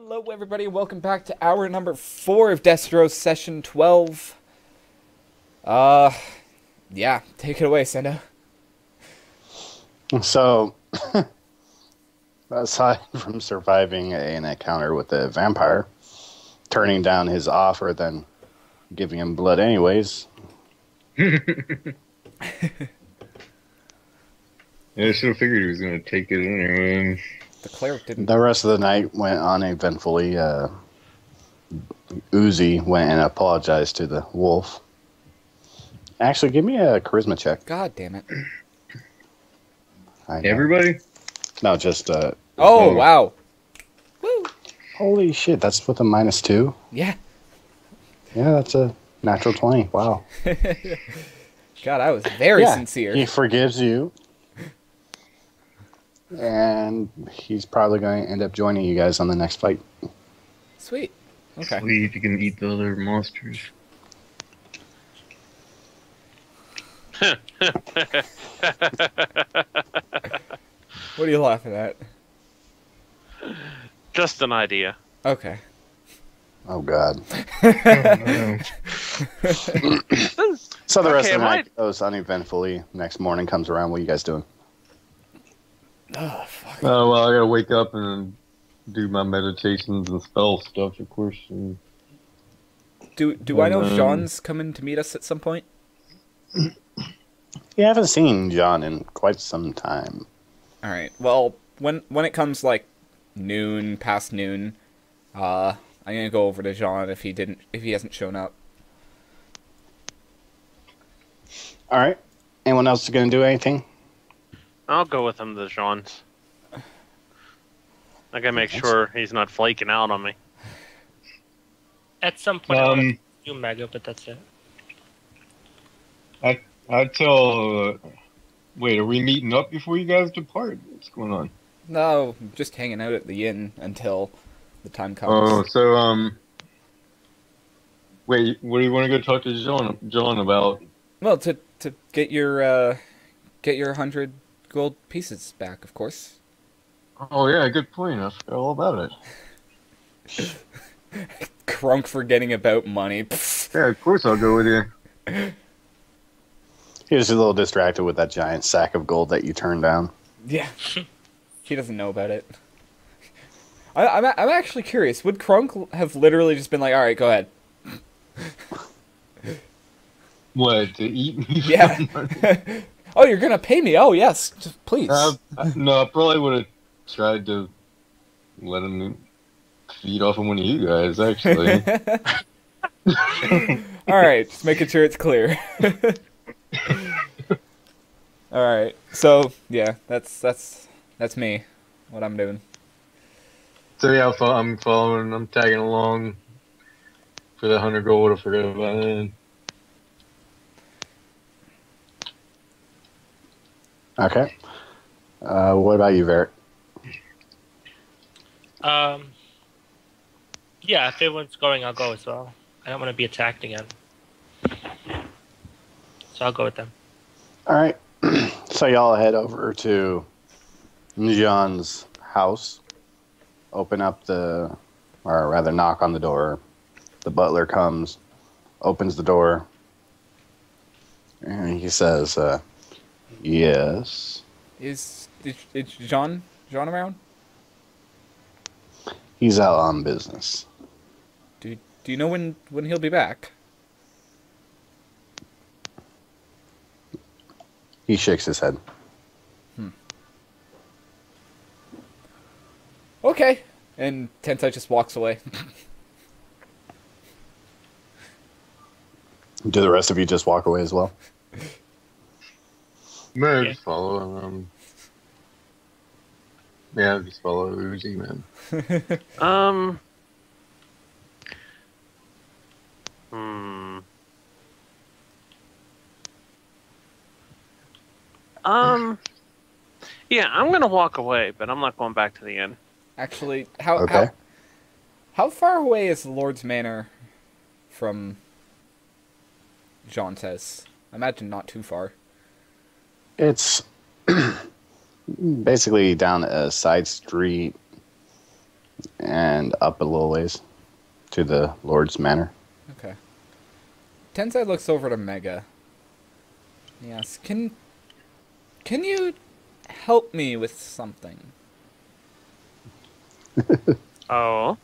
Hello everybody, welcome back to hour number 4 of Destro session 12. Yeah, take it away, Sendo. So, aside from surviving an encounter with a vampire, turning down his offer, then giving him blood anyways. Yeah, I should have figured he was going to take it anyway. The cleric didn't. The rest of the night went uneventfully. Uzi went and apologized to the wolf. Actually, give me a charisma check. God damn it. Everybody? No, just... Oh, wow. Woo! Holy shit, that's with a -2? Yeah. Yeah, that's a natural 20. Wow. God, I was very sincere. He forgives you. And he's probably going to end up joining you guys on the next fight. Sweet. Okay. Sweet, you can eat the other monsters. What are you laughing at? Just an idea. Okay. Oh, God. Oh, So the rest Okay, of the night goes uneventfully. Next morning comes around. What are you guys doing? Oh, fuck. well, I gotta wake up and do my meditations and spell stuff, of course. And Do I know Jean's coming to meet us at some point? You haven't seen John in quite some time. Alright, well, when it comes, like, noon, past noon, I'm gonna go over to Jean if he hasn't shown up. All right. Anyone else going to do anything? I'll go with him to Jean's. I gotta make sure he's not flaking out on me. At some point, I want to do Mega, but that's it. I tell. Wait, are we meeting up before you guys depart? What's going on? No, just hanging out at the inn until the time Oh, comes. so wait, what do you want to go talk to John about? Well, to get your 100 gold pieces back, of course. Oh yeah, good point. I forgot all about it. Crunk forgetting about money. Pfft. Yeah, of course I'll go with you. He was a little distracted with that giant sack of gold that you turned down. Yeah, he doesn't know about it. I'm actually curious. Would Crunk have literally just been like, "All right, go ahead"? What, to eat me? Yeah. Oh, you're gonna pay me? Oh, yes, just please. No, I probably would have tried to let him feed off of one of you guys, actually. All right, just making sure it's clear. All right, so yeah, that's me. What I'm doing. So yeah, I'm following, I'm tagging along for the 100 gold. I forgot about it. Okay. What about you, Varric? Yeah, if everyone's going, I'll go as well. I don't want to be attacked again. So I'll go with them. All right. So y'all head over to John's house. Open up or rather knock on the door. The butler comes, opens the door, and he says, yes. Is Jean around? He's out on business. Do you know when he'll be back? He shakes his head. Okay. And Tensai just walks away. Do the rest of you just walk away as well? Man, Yeah. just follow. Yeah, just follow Uzi, man. Hmm. Yeah, I'm gonna walk away, but I'm not going back to the inn. Actually, Okay. how far away is the Lord's Manor from Jean's house? I imagine not too far. It's basically down a side street and up a little ways to the Lord's Manor. Okay. Tensai looks over to Mega. Yes, can you help me with something? Oh.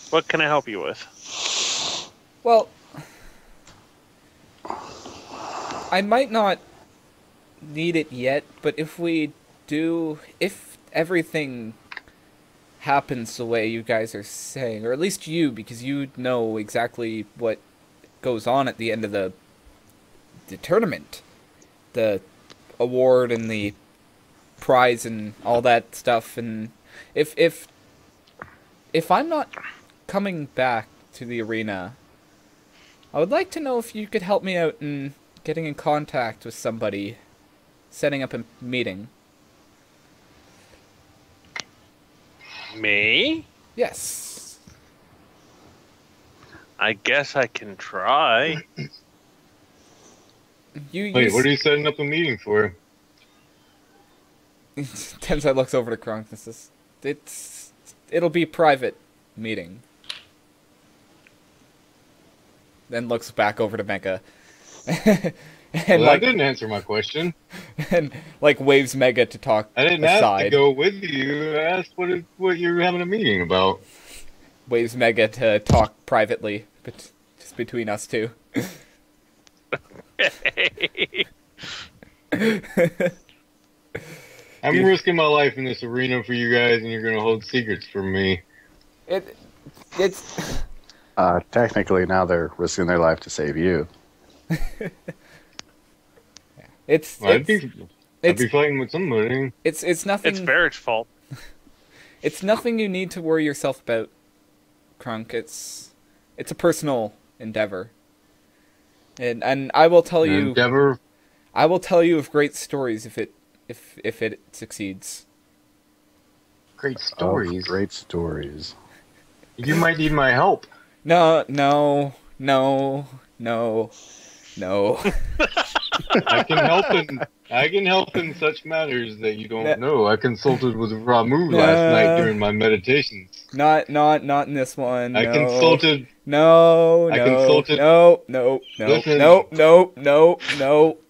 What can I help you with? Well, I might not need it yet, but if everything happens the way you guys are saying, or at least you, because you know exactly what goes on at the end of the tournament, the award and the prize and all that stuff, and if I'm not coming back to the arena, I would like to know if you could help me out in getting in contact with somebody, setting up a meeting. Me? Yes. I guess I can try. Wait, what are you setting up a meeting for? Tensai looks over to Kronk and says, it'll be private meeting. Then looks back over to Mega. and Well, that didn't answer my question. and waves Mega to talk I didn't aside. ask to go with you. I asked what you're having a meeting about. Waves Mega to talk privately, but just between us two. I'm risking my life in this arena for you guys, and you're going to hold secrets from me. It's Technically, now they're risking their life to save you. I'd be fighting with somebody. It's nothing. It's Barrett's fault. It's nothing you need to worry yourself about, Krunk. It's a personal endeavor. And I will tell you Endeavor. I will tell you of great stories if it succeeds. Great Oh, stories. great stories. You might need my help. No. I can help in such matters that you don't know. I consulted with Ramu last night during my meditations. Not in this one. I No. consulted. No. I consulted- No. Listen.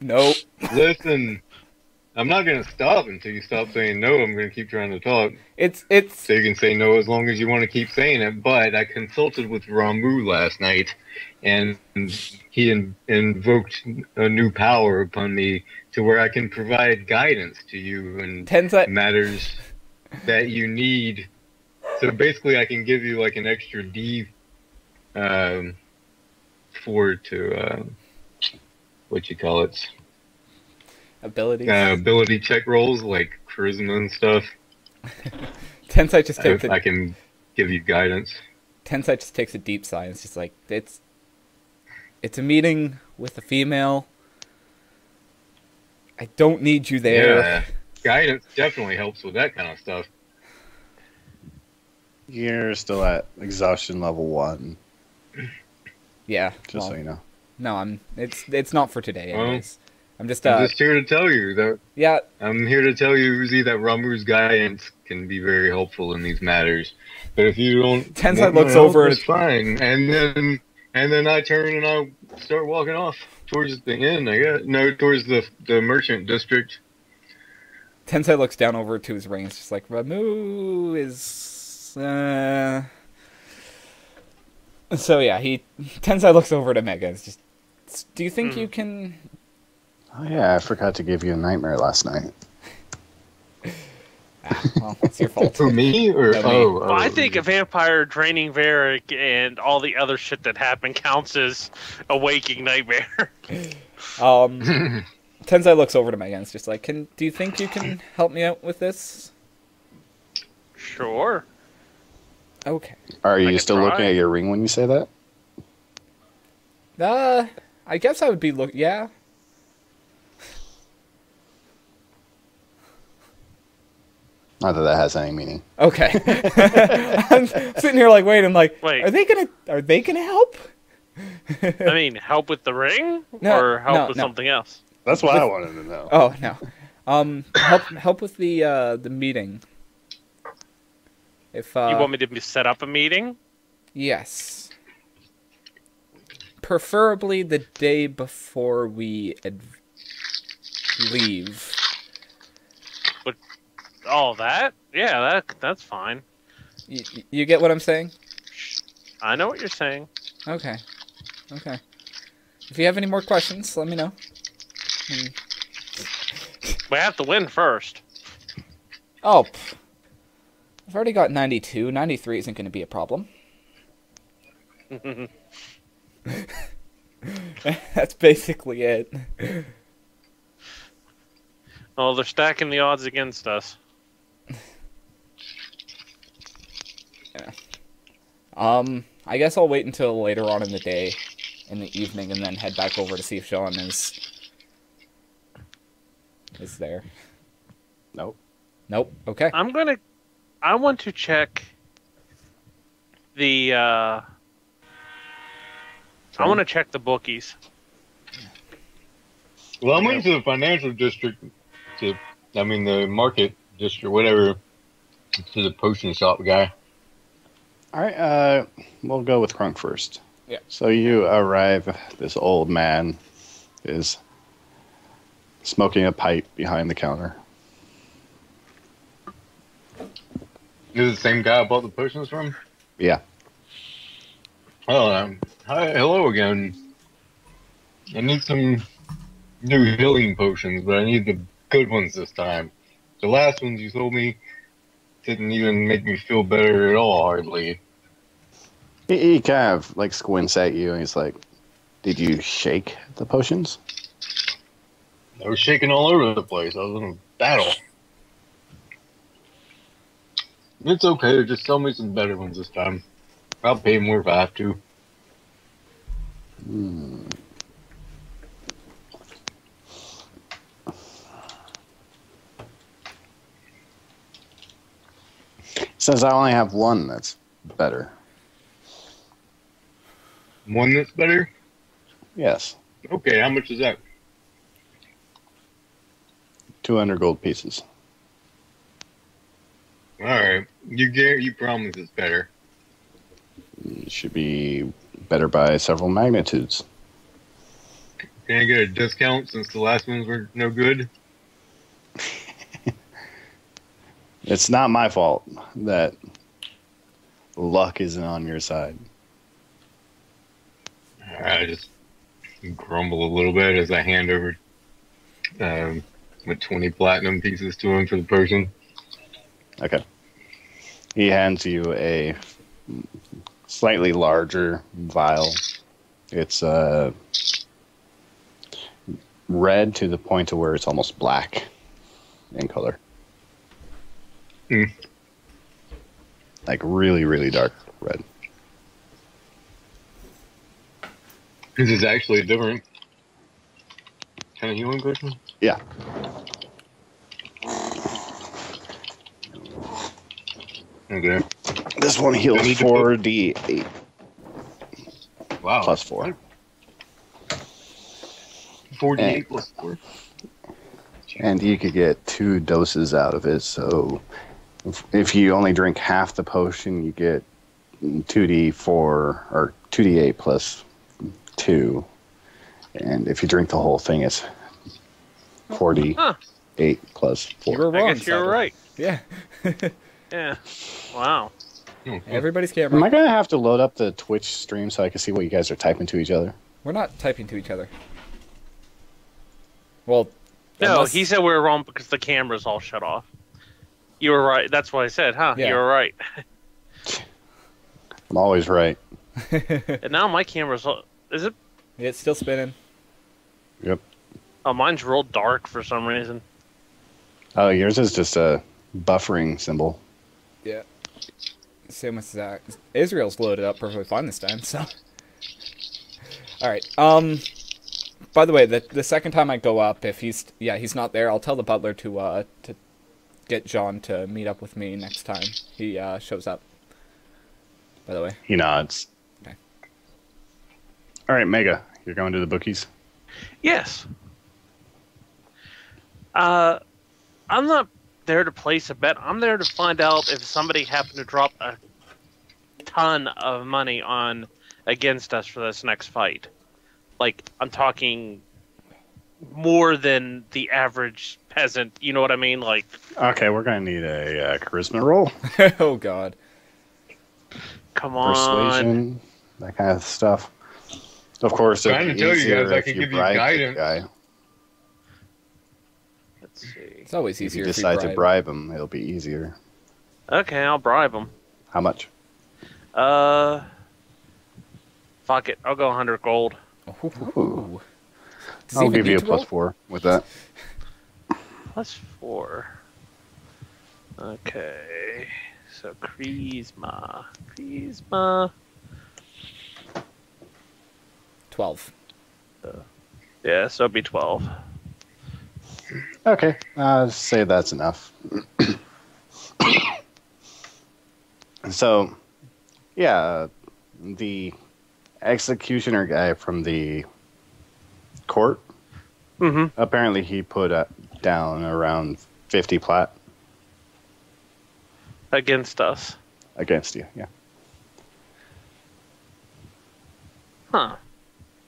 No. Listen, I'm not gonna stop until you stop saying no. I'm gonna keep trying to talk. It's So you can say no as long as you want to keep saying it. But I consulted with Ramu last night, and he invoked a new power upon me to where I can provide guidance to you in Tensai. matters that you need. So basically, I can give you like an extra D what you call it? Abilities. Ability check rolls like charisma and stuff. Tensai just takes I can give you guidance. Tensai just takes a deep sigh. And it's just like it's a meeting with a female. I don't need you there. Yeah, guidance definitely helps with that kind of stuff. You're still at exhaustion level 1, Yeah. just so you know. No, it's not for today. Well, Anyways, I'm just I'm just here to tell you that. Yeah. I'm here to tell you, Uzi, that Ramu's guidance can be very helpful in these matters. But if you don't, Tensai want my looks help, over it's fine. And then I turn and I start walking off towards the inn. I guess towards the merchant district. Tensai looks down over to his ring. It's just like Ramu is. So yeah, Tensai looks over to Mega. It's just, do you think you can? Oh yeah, I forgot to give you a nightmare last night. Well, it's your fault. For me or No, me. oh, I think a vampire draining Varric and all the other shit that happened counts as a waking nightmare. Tensai looks over to Mega. It's just like, do you think you can help me out with this? Sure. Okay. Are you can still try. looking at your ring when you say that? I guess I would be yeah. Not that that has any meaning. Okay. I'm sitting here like waiting, like, Wait. are they gonna help? I mean, help with the ring No, or help no, with no. something else? That's what I wanted to know. Oh no. Help with the meeting. If You want me to set up a meeting? yes, preferably the day before we leave. Oh, that? Yeah, that's fine. You get what I'm saying? I know what you're saying. Okay. Okay. If you have any more questions, let me know. We have to win first. Oh, I've already got 92. 93 isn't going to be a problem. That's basically it. Oh, they're stacking the odds against us. Yeah. I guess I'll wait until later on in the day, in the evening, and then head back over to see if Sean is there. Nope. Nope. Okay. I want to check the, I want to check the bookies. Well, I'm waiting to the financial district the market district, whatever, to the potion shop guy. All right, we'll go with Crunk first. Yeah. So you arrive. This old man is smoking a pipe behind the counter. You're the same guy I bought the potions from? Yeah. Oh, hello again. I need some new healing potions, but I need the good ones this time. The last ones you told me didn't even make me feel better at all, hardly. He kind of like squints at you and he's like, "Did you shake the potions?" I was shaking all over the place. I was in a battle. It's okay. Just sell me some better ones this time. I'll pay more if I have to. Says I only have one that's better. One that's better? Yes. Okay, how much is that? 200 gold pieces. Alright. You promise it's better. It should be better by several magnitudes. Can I get a discount since the last ones were no good? It's not my fault that luck isn't on your side. I just grumble a little bit as I hand over with 20 platinum pieces to him for the person. Okay. He hands you a slightly larger vial. It's red to the point to where it's almost black in color. Hmm. Like really, really dark red. This is actually a different kind of healing potion? Yeah. Okay. This one heals I need to 4d8 Wow. plus 4. 48 plus 4. And you could get 2 doses out of it, so if you only drink half the potion, you get 2d4 or 2d8 plus 2. And if you drink the whole thing, it's 4d8 plus 4. You were wrong. I guess you're Cyber. right. Yeah. Yeah. Wow. Everybody's Am camera. I going to have to load up the Twitch stream so I can see what you guys are typing to each other? We're not typing to each other. Well, No, unless- he said we were wrong because the camera's all shut off. You were right. That's what I said, huh? Yeah. You were right. I'm always right. And now my camera's... Is it... It's still spinning. Yep. Oh, mine's real dark for some reason. Oh, yours is just a buffering symbol. Yeah. Same with Zach. Israel's loaded up perfectly fine this time, so. Alright, by the way, the second time I go up, if he's not there, I'll tell the butler to get John to meet up with me next time he shows up. By the way. He nods. Okay. All right, Mega, you're going to the bookies? Yes. I'm not there to place a bet. I'm there to find out if somebody happened to drop a ton of money on against us for this next fight. Like, I'm talking more than the average peasant. You know what I mean? Like, Okay, we're gonna need a charisma roll, Oh God. come on. persuasion, that kind of stuff. Of course, it'd Trying be to tell you easier guys I if could you give you bribe the guidance. guy. Let's see. It's always If you easier if decide you to bribe him, it'll be easier. Okay, I'll bribe him. How much? Fuck it. I'll go 100 gold. Ooh. Does he I'll even give you a need to roll? +4 with that. +4. Okay. So, Charisma. 12. Yeah, so it'd be 12. Okay, say that's enough. So, yeah, the executioner guy from the court, Mm-hmm. apparently he put down around 50 plat Against us. against you. Yeah. Huh.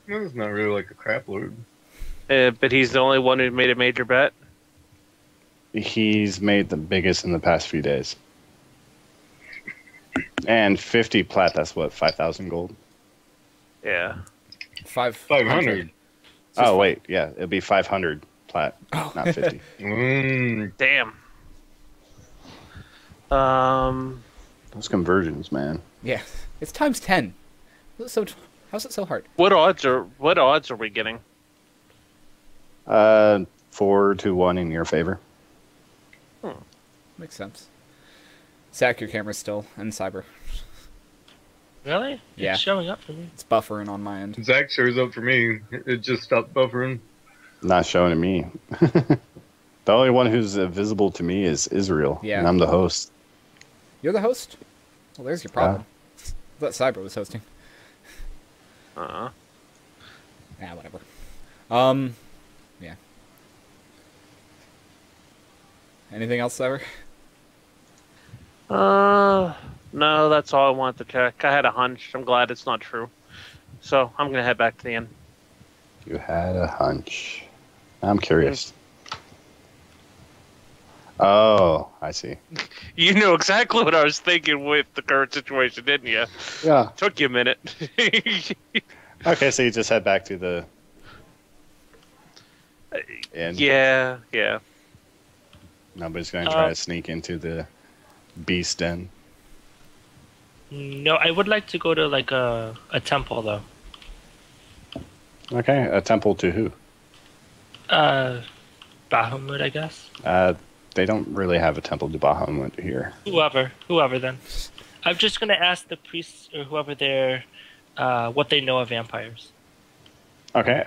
That's not really like a crap load. But he's the only one who made a major bet. He's made the biggest in the past few days. And 50 plat, that's what, 5,000 gold? Yeah. 500. Oh, wait, yeah, it'll be 500 plat, Oh. not 50. Damn. Um. Those conversions, man. Yeah. It's times 10. So how's it so hard? What odds are we getting? 4-1 in your favor. Makes sense. Zach, your camera's still in cyber. Really? Yeah. It's showing up for me. It's buffering on my end. Zach shows up for me. It just stopped buffering. Not showing to me. The only one who's visible to me is Israel. Yeah. And I'm the host. You're the host? Well, there's your problem. I thought Cyber was hosting. Uh-huh. Whatever. Yeah. Anything else, Cyber? No, that's all I wanted to check. I had a hunch. I'm glad it's not true. So, I'm gonna head back to the inn. You had a hunch. I'm curious. Oh, I see. You knew exactly what I was thinking with the current situation, didn't you? Yeah. Took you a minute. Okay, so you just head back to the inn. Yeah. Nobody's going to try to sneak into the beast den. No, I would like to go to like a temple though. Okay, a temple to who? Bahamut, I guess. They don't really have a temple to Bahamut here. Whoever then. I'm just gonna ask the priests or whoever there, what they know of vampires. Okay,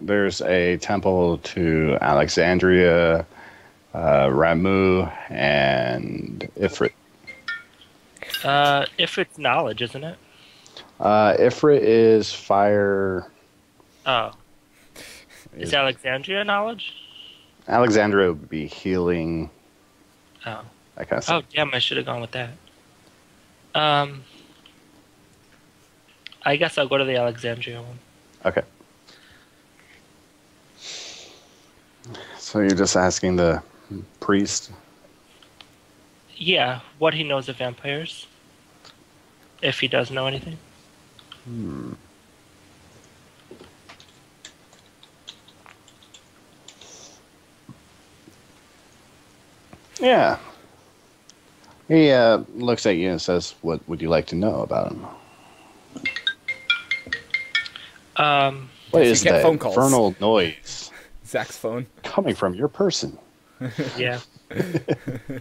there's a temple to Alexandria, Ramu, and Ifrit. If it's knowledge, isn't it? Ifrit is fire. Oh. Is Alexandria knowledge? Alexandria would be healing. Oh. That kind of Oh, stuff. damn, I should have gone with that. I guess I'll go to the Alexandria one. Okay. So you're just asking the priest? Yeah, what he knows of vampires. If he does know anything. Yeah. He looks at you and says, "What would you like to know about him?" What You is get that phone calls. infernal noise Zach's phone. coming from your person? Yeah.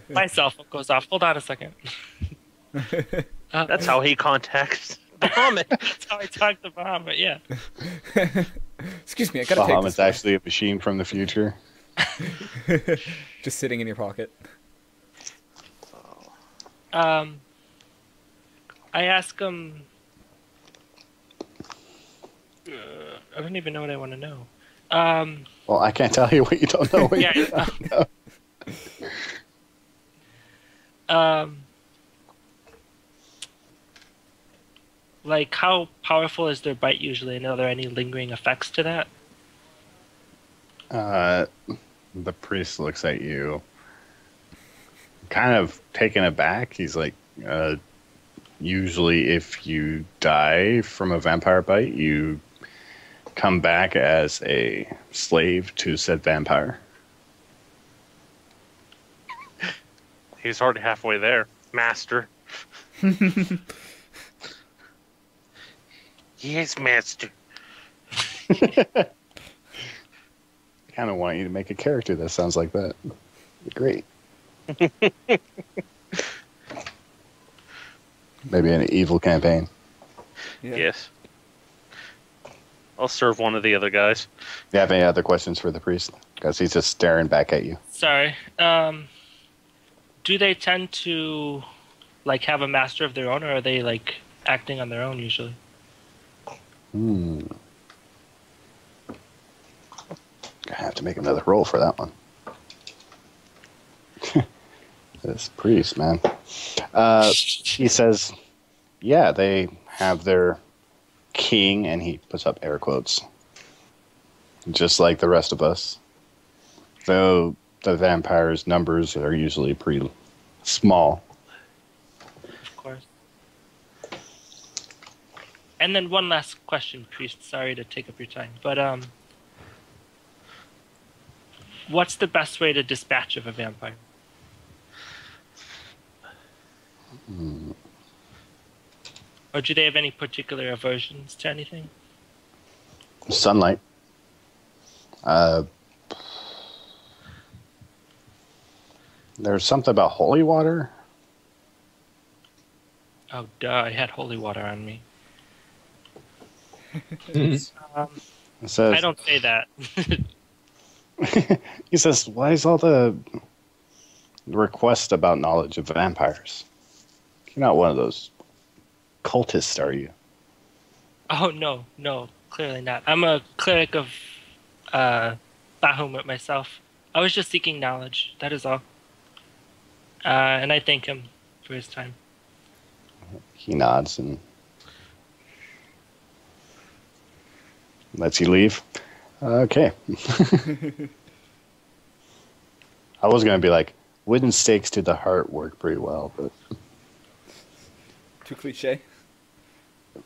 My cell phone goes off. Hold on a second. That's how he contacts Bahamut. That's how I talk to Bahamut, yeah. Excuse me, I gotta take Bahamut's this. actually a machine from the future. Just sitting in your pocket. I ask him. I don't even know what I want to know. Well, I can't tell you what you don't know. What Yeah. you don't know. Like, how powerful is their bite usually, and are there any lingering effects to that? The priest looks at you, kind of taken aback. He's like, usually if you die from a vampire bite, you come back as a slave to said vampire. He's already halfway there, master. Yes, master. Kind of want you to make a character that sounds like that. Great. Maybe an evil campaign. Yeah. Yes. I'll serve one of the other guys. Do you have any other questions for the priest? Because he's just staring back at you. Sorry. Do they tend to, like, have a master of their own, or are they, like, acting on their own usually? Gonna have to make another roll for that one. This priest, man. He says, yeah, they have their king, and he puts up air quotes. Just like the rest of us. Though the vampires' numbers are usually pretty small. Of course. And then one last question, priest. Sorry to take up your time, but what's the best way to dispatch of a vampire? Or do they have any particular aversions to anything? Sunlight. There's something about holy water. Oh, duh, I had holy water on me. It says, I don't say that. he says, why is all the request about knowledge of vampires? You're not one of those cultists, are you? Oh, no, clearly not. I'm a cleric of Bahamut myself. I was just seeking knowledge, that is all. And I thank him for his time. He nods and lets you leave. Okay. I was going to be like, wooden stakes to the heart work pretty well, but Too cliche.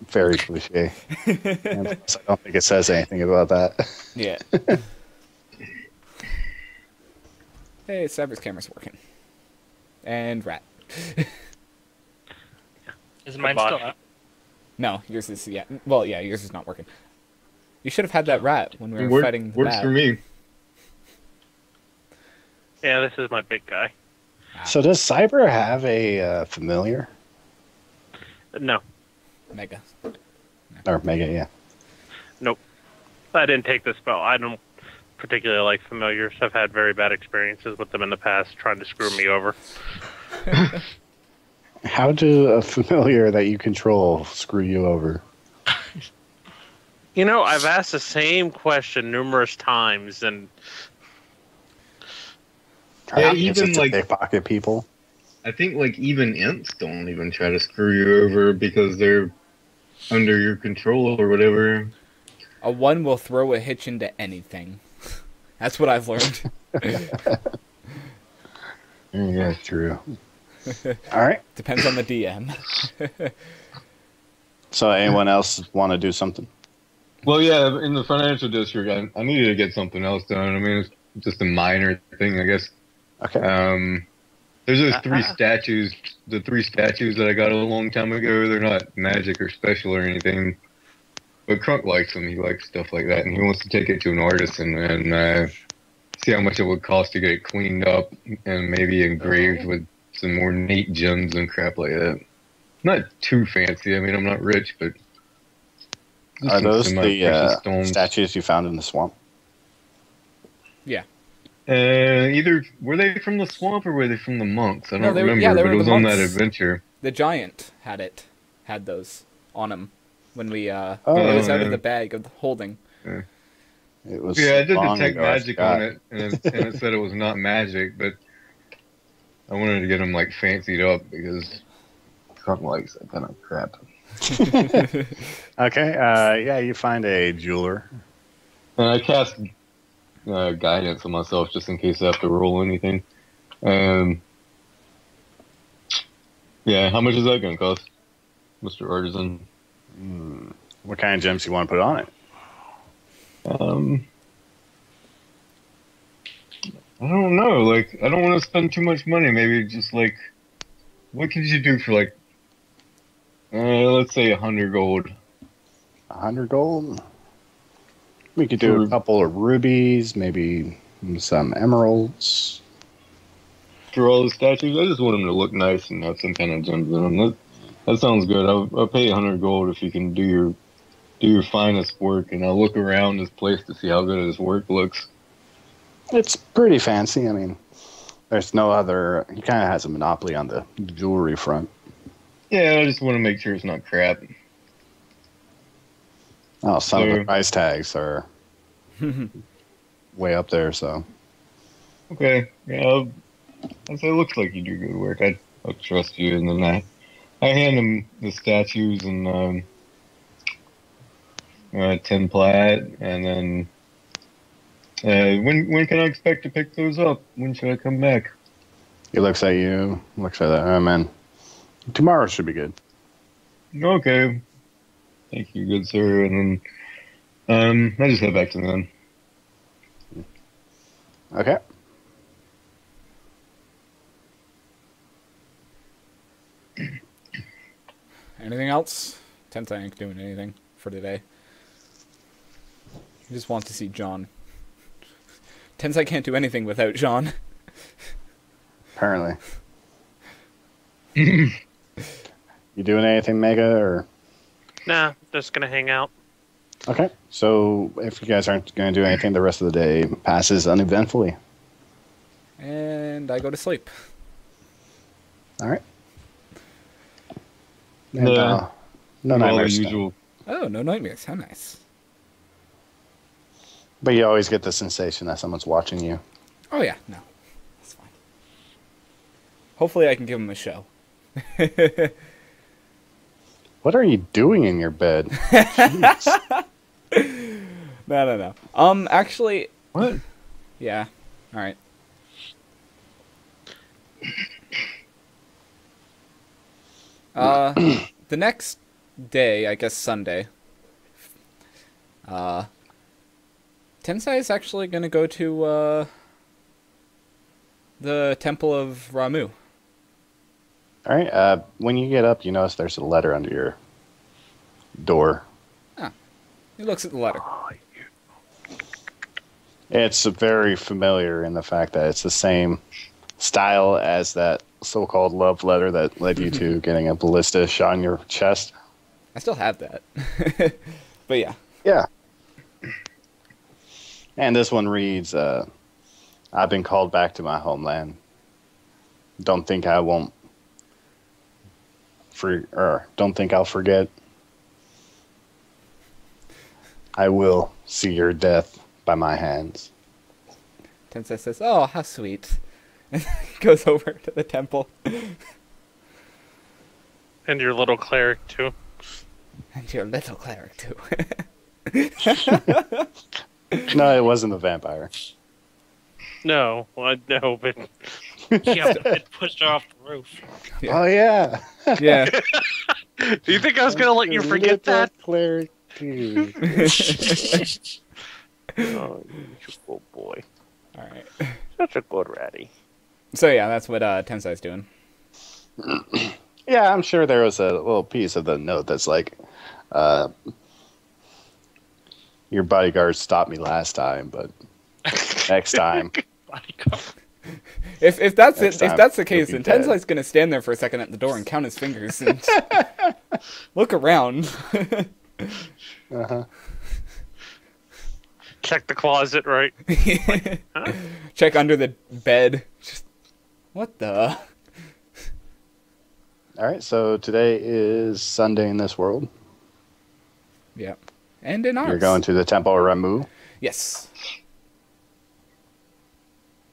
very cliche. And I don't think it says anything about that. Yeah. Hey, Cyber's camera's working. And rat. Is mine Goodbye. still up? No, yours is, yeah. Well, yeah, yours is not working. You should have had that rat when we were fighting the Works bat. for me. Yeah, this is my big guy. So does Cyber have a familiar? No, Mega. Or Mega, yeah. nope. I didn't take the spell. I don't particularly like familiars. I've had very bad experiences with them in the past, trying to screw me over. How do a familiar that you control screw you over? You know, I've asked the same question numerous times, and Yeah, It's even just to like pickpocket people. I think like even imps don't even try to screw you over because they're under your control or whatever. A 1 will throw a hitch into anything. That's what I've learned. Yeah, true. All right. Depends on the DM. So anyone else want to do something? Well, yeah, in the financial district, I needed to get something else done. I mean, it's just a minor thing, I guess. Okay. There's those three statues, the three statues that I got a long time ago. They're not magic or special or anything, but Crunk likes them. He likes stuff like that, and he wants to take it to an artisan and see how much it would cost to get it cleaned up and maybe engraved with some ornate gems and crap like that. Not too fancy. I mean, I'm not rich, but just Are some those semi-precious the stones. statues you found in the swamp? Yeah. Either were they from the swamp or were they from the monks? I don't they were- remember, yeah, they but were it was the on that monks. adventure. The giant had those on him when we it Oh, was out yeah. of the bag of holding. It was Yeah, I did long detect ago, I magic forgot. on it, and it said it was not magic, but I wanted to get them like fancied up because Trump likes that kind of crap. Okay, yeah, you find a jeweler. And I cast guidance on myself just in case I have to roll anything. Yeah, how much is that going to cost, Mr. Artisan? What kind of gems you want to put on it? I don't know. Like, I don't want to spend too much money. Maybe just like, what could you do for like, let's say 100 gold? 100 gold? We could do a couple of rubies, maybe some emeralds. For all the statues, I just want them to look nice and have some kind of gems in them. That sounds good. I'll pay 100 gold if you can do your finest work, and I'll look around this place to see how good his work looks. It's pretty fancy. I mean, there's no other. He kind of has a monopoly on the jewelry front. Yeah, I just want to make sure it's not crap. Oh, some of the price tags are way up there. So Okay, yeah, I'll say it looks like you do good work. I'll trust you, and then I hand him the statues and 10 plat, and then when can I expect to pick those up? When should I come back? he looks at you, looks at that. Oh man, tomorrow should be good. Okay, thank you, good sir. And then I just head back to them. Okay. Anything else? Tensei ain't doing anything for today. He just wants to see John. Tensei can't do anything without John. Apparently. You doing anything, Mega, or? Nah, just gonna hang out. Okay. So if you guys aren't going to do anything, the rest of the day passes uneventfully. And I go to sleep. All right. And, no All the nightmares. usual. Oh, no nightmares. How nice. But you always get the sensation that someone's watching you. Oh, yeah. No. That's fine. Hopefully I can give him a show. What are you doing in your bed? Jeez. No. Actually... What? Yeah. Alright. The next day, I guess Sunday, Tensei is actually going to go to, the Temple of Ramu. All right. When you get up, you notice there's a letter under your door. He looks at the letter. It's very familiar in the fact that it's the same style as that so-called love letter that led you to getting a ballista shot in your chest. I still have that. But yeah. Yeah. And this one reads, I've been called back to my homeland. Don't think I won't. Don't think I'll forget. I will see your death by my hands. Tensei says, "Oh, how sweet." And he goes over to the temple. And your little cleric, too. And your little cleric, too. No, it wasn't the vampire. No, I know, but Yeah, it pushed her off the roof. Yeah. Oh, yeah. Yeah. do you think I was going to let you forget that? Cleric, too. Oh, you good boy. Alright. Such a good ratty. So yeah, that's what Tensei's doing. Yeah, I'm sure there was a little piece of the note that's like, your bodyguard stopped me last time, but next time. Bodyguard. If that's Next it, if time, that's the case, you'll then be dead. Tensei's gonna stand there for a second at the door and count his fingers and look around. Uh-huh. Check the closet, right? Huh? Check under the bed. Just what the? All right, so today is Sunday in this world. Yeah. And in ours. You're going to the Temple of Ramu. Yes.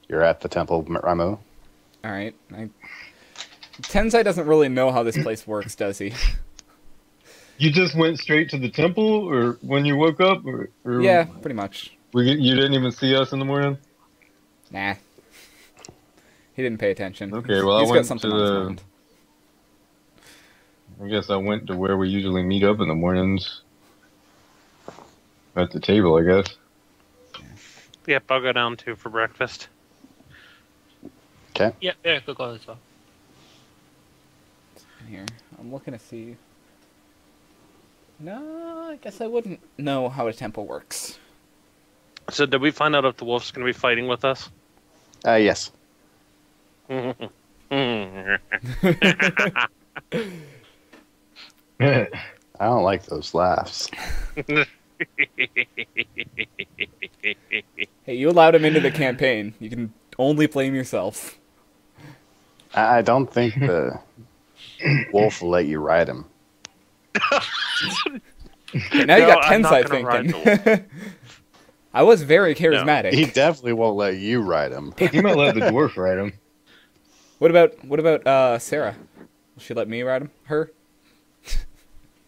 You're at the Temple of Ramu. All right. Tensai doesn't really know how this place works, does he? You just went straight to the temple, or when you woke up, or Yeah, pretty much. you didn't even see us in the morning? Nah. He didn't pay attention. Okay, well, He's I got went something to on his the. mind. I guess I went to where we usually meet up in the mornings. At the table, I guess. Yep, I'll go down too for breakfast. Okay. Yeah, Eric will go as well. Here, I'm looking to see. No, I guess I wouldn't know how a temple works. So did we find out if the wolf's going to be fighting with us? Yes. I I don't like those laughs. Hey, you allowed him into the campaign. You can only blame yourself. I don't think the wolf will let you ride him. Okay, now you got I'm not Tensai gonna ride the thinking. I was very charismatic. He definitely won't let you ride him. You might let the dwarf ride him. What about Sarah? Will she let me ride him? Her?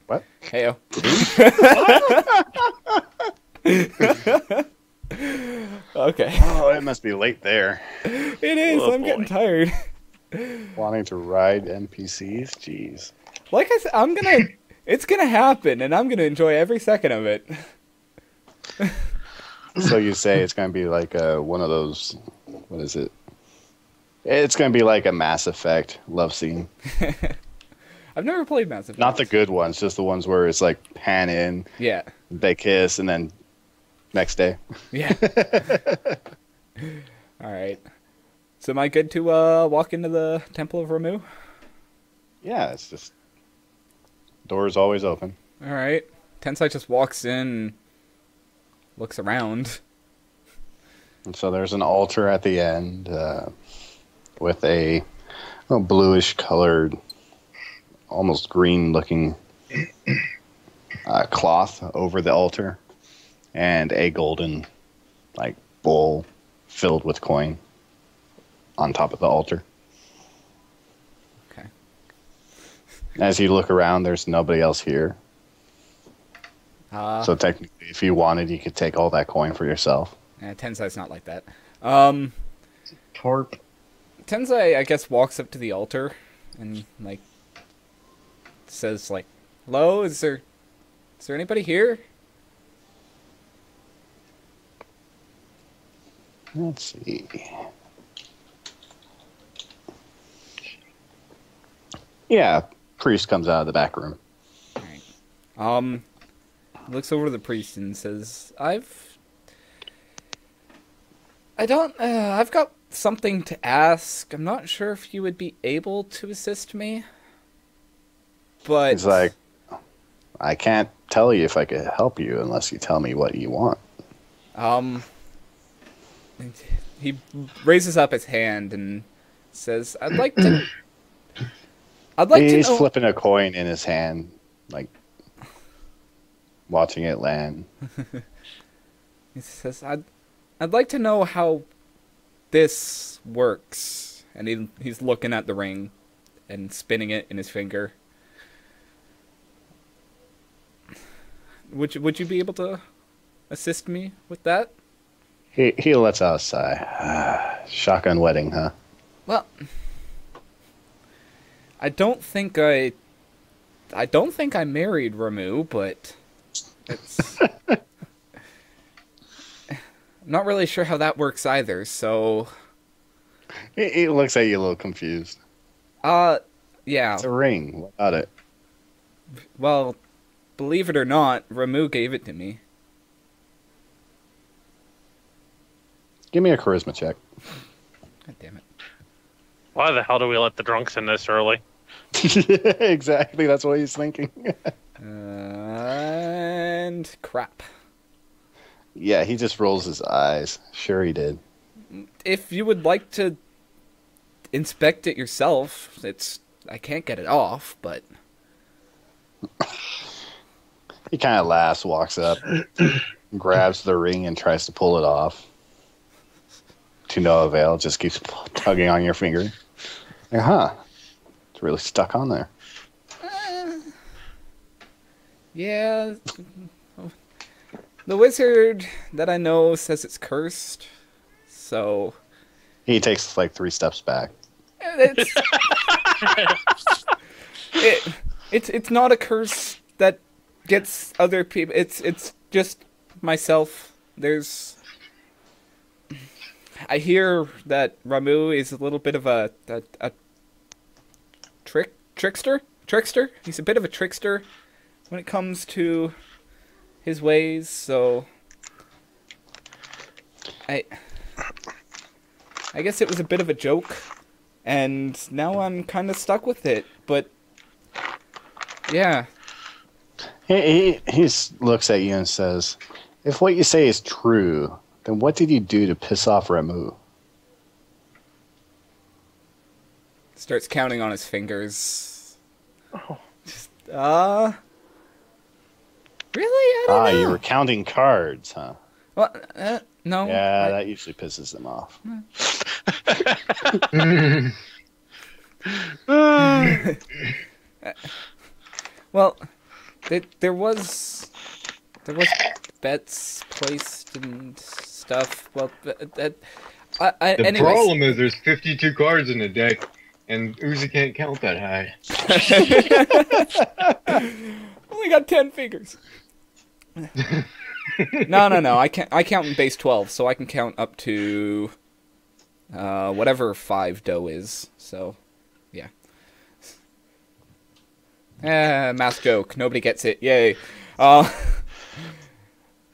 What? Heyo. Okay. Oh, it must be late there. It is. Oh, I'm getting boy. tired. Wanting to ride NPCs? Jeez. Like I said, it's gonna happen, and I'm gonna enjoy every second of it. So you say it's going to be like one of those, what is it? It's going to be like a Mass Effect love scene. I've never played Mass Effect. Not the good ones, just the ones where it's like pan in, Yeah. they kiss, and then next day. Yeah. All right. So am I good to walk into the Temple of Ramu? Yeah, it's just, door's always open. All right. Tensai just walks in, looks around. And so there's an altar at the end with a bluish colored, almost green looking cloth over the altar, and a golden bowl filled with coin on top of the altar. Okay. As you look around, there's nobody else here. So technically, if you wanted, you could take all that coin for yourself. Tensai's not like that. Tarp. Tensai, I guess, walks up to the altar and says "Hello, is there anybody here?" Let's see. Yeah, priest comes out of the back room. All right. Looks over to the priest and says, I've got something to ask. I'm not sure if you would be able to assist me. But He's like, I can't tell you if I could help you unless you tell me what you want. He raises up his hand and says, I'd like to He's know... flipping a coin in his hand, watching it land. He says, I'd like to know how this works. And he's looking at the ring and spinning it in his finger. Would you be able to assist me with that? He lets out a sigh. Shotgun wedding, huh? Well, I don't think I married Ramu, but it's I'm not really sure how that works either, so He looks at you a little confused. yeah. It's a ring. What about it? Well, believe it or not, Ramu gave it to me. Give me a charisma check. God damn it. Why the hell do we let the drunks in this early? Exactly, that's what he's thinking. And crap. Yeah, he just rolls his eyes. Sure he did. If you would like to inspect it yourself, I can't get it off, but He kind of laughs, walks up, grabs the ring, and tries to pull it off. To no avail, just keeps tugging on your finger. Like, huh. It's really stuck on there. Yeah. The wizard that I know says it's cursed, so He takes like 3 steps back. it's it's not a curse that gets other people. It's just myself. I hear that Ramu is a little bit of a trickster. He's a bit of a trickster when it comes to his ways. So I guess it was a bit of a joke, and now I'm kind of stuck with it. But yeah, He looks at you and says, if what you say is true, then what did you do to piss off Ramu? starts counting on his fingers. Oh. Really? I don't know. You were counting cards, huh? Well, no. Yeah, that usually pisses them off. Well, there was bets placed and stuff. Well, The anyways. problem is there's 52 cards in the deck, and Uzi can't count that high. Only got 10 fingers. No. I count in base 12, so I can count up to whatever 5 dough is. So, yeah. Math joke. Nobody gets it. Yay. I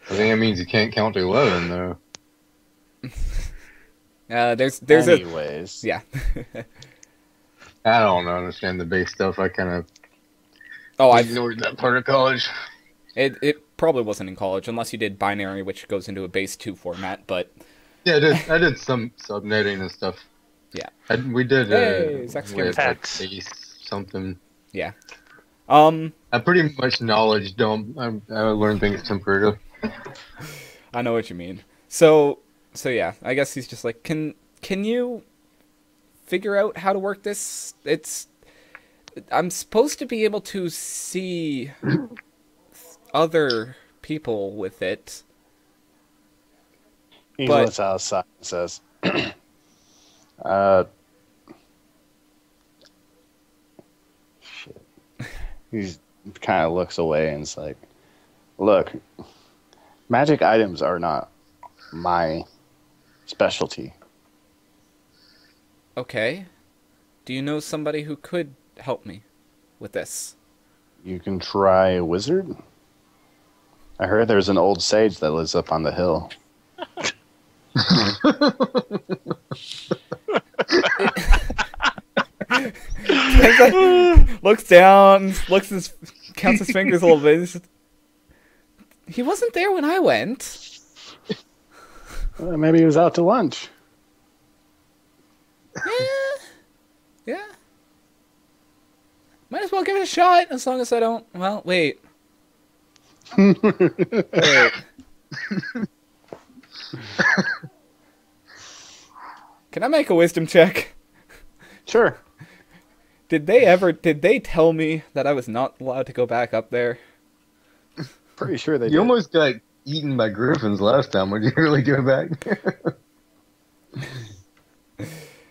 think that means you can't count to 11, though. There's Anyways. yeah. I don't understand the base stuff. I kind of I ignored that part of college. It probably wasn't in college unless you did binary, which goes into a base 2 format. But Yeah, I did some subnetting and stuff. yeah, We did Hey, Zach's with, getting like, facts. base something. yeah. I pretty much knowledge dump. I learn things temporarily. I know what you mean. So yeah, I guess he's just like, can you figure out how to work this? I'm supposed to be able to see other people with it. He But- looks outside and says, shit. He kind of looks away and is like, look, magic items are not my specialty. Okay. Do you know somebody who could help me with this? You can try a wizard. I heard there's an old sage that lives up on the hill. Looks down, counts his fingers a little bit. He's just, he wasn't there when I went. Maybe he was out to lunch. Yeah. Might as well give it a shot, as long as I don't. Well, wait. Wait. Can I make a wisdom check? Sure. Did they tell me that I was not allowed to go back up there? Pretty sure they You did. almost got eaten by griffins last time. Would you really go back?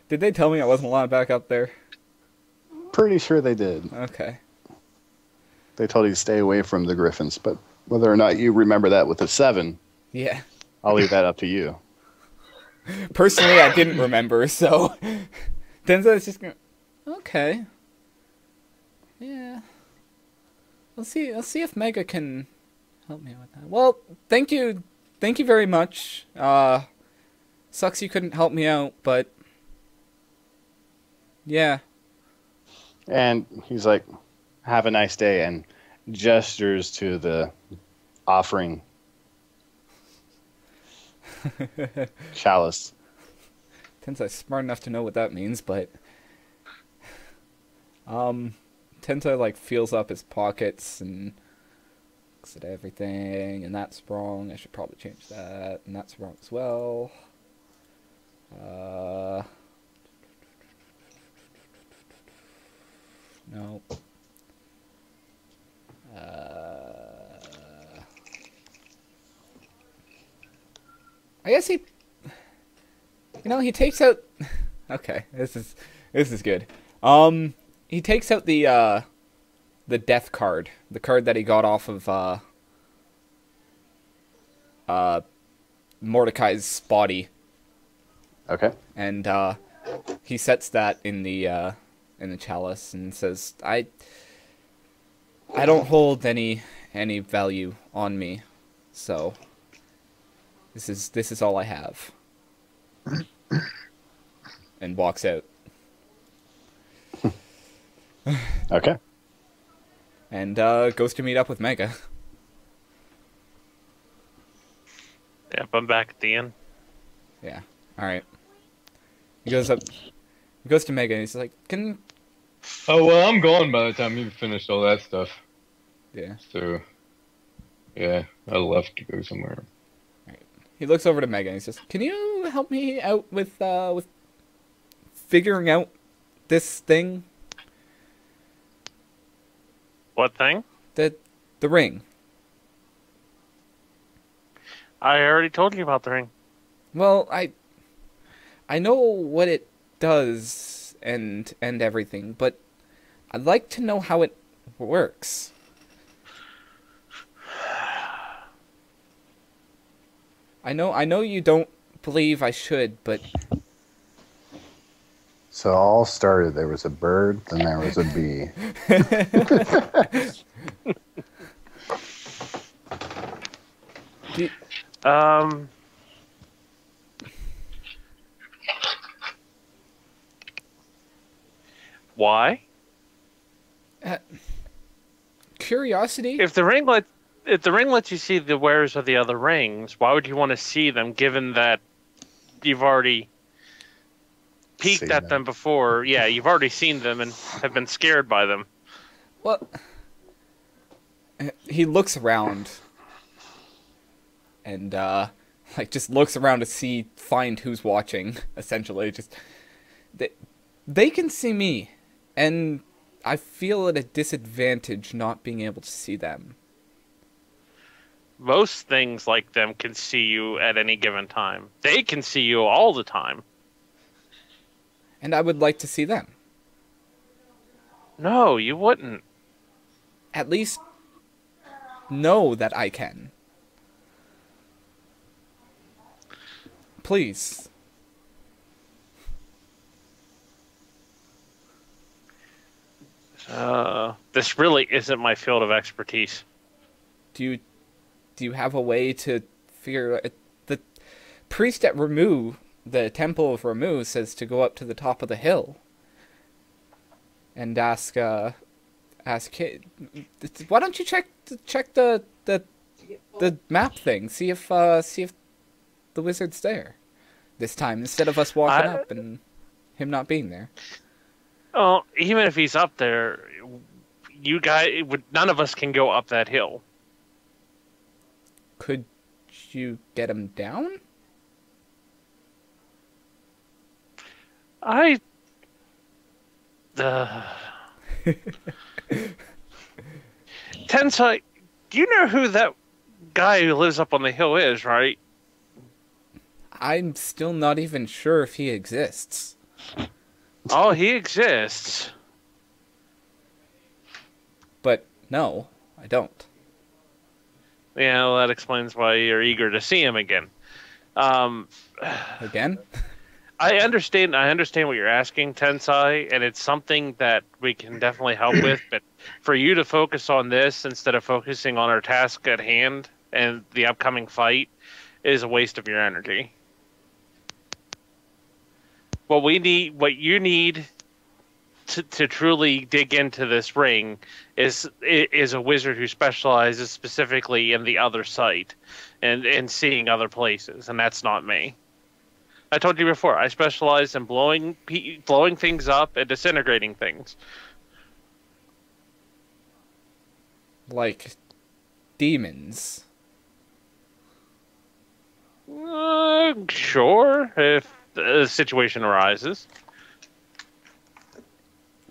Did they tell me I wasn't allowed back up there? Pretty sure they did. Okay. They told you to stay away from the griffins, but whether or not you remember that with a 7, Yeah. I'll leave that up to you. Personally, I didn't remember, so Denza's just going, okay. Yeah. I'll see if Mega can help me with that. Well, thank you very much. Sucks you couldn't help me out, but yeah. And he's like, have a nice day, and gestures to the offering chalice. Tensai's smart enough to know what that means, but Tensai like feels up his pockets and looks at everything, and that's wrong. I should probably change that, and that's wrong as well. No. I guess he... he takes out... Okay, this is good. He takes out the death card. The card that he got off of, Mordecai's body. Okay. And, he sets that in the chalice and says, I don't hold any value on me, so this is all I have. And walks out. Okay. And goes to meet up with Mega. Yep, I'm back at the inn. Yeah. Alright. He goes up. He goes to Mega and he's like, "Can..." Oh, well, I'm gone by the time you finished all that stuff. Yeah. So, yeah, I left to go somewhere. He looks over to Mega and he says, "Can you help me out with figuring out this thing? What thing? The ring." I already told you about the ring. Well, I know what it does and everything, but I'd like to know how it works. I know you don't believe I should, but So all started, there was a bird, then there was a bee. Why? Curiosity? If the ring lets you see the wearers of the other rings, why would you want to see them? Given that you've already peeked Seen at them before. Yeah, you've already seen them and have been scared by them. Well, he looks around and just looks around to find who's watching. Essentially, just they can see me, and I feel at a disadvantage not being able to see them. Most things like them can see you at any given time. They can see you all the time. And I would like to see them. No, you wouldn't. At least know that I can. Please. This really isn't my field of expertise. Do you have a way to figure out... The priest at Ramu, the temple of Ramu, says to go up to the top of the hill and ask why don't you check the map thing, see if the wizard's there this time, instead of us walking up and him not being there. Oh, even if he's up there, none of us can go up that hill. Could you get him down? Tensai, do you know who that guy who lives up on the hill is, right? I'm still not even sure if he exists. Oh, he exists. But no, I don't. Yeah, well, that explains why you're eager to see him again. Again? I understand what you're asking, Tensai, and it's something that we can definitely help with, but for you to focus on this instead of focusing on our task at hand and the upcoming fight is a waste of your energy. What you need to truly dig into this ring is a wizard who specializes specifically in the other site and seeing other places, and that's not me. I told you before, I specialize in blowing things up and disintegrating things. Like demons. Sure, if the situation arises.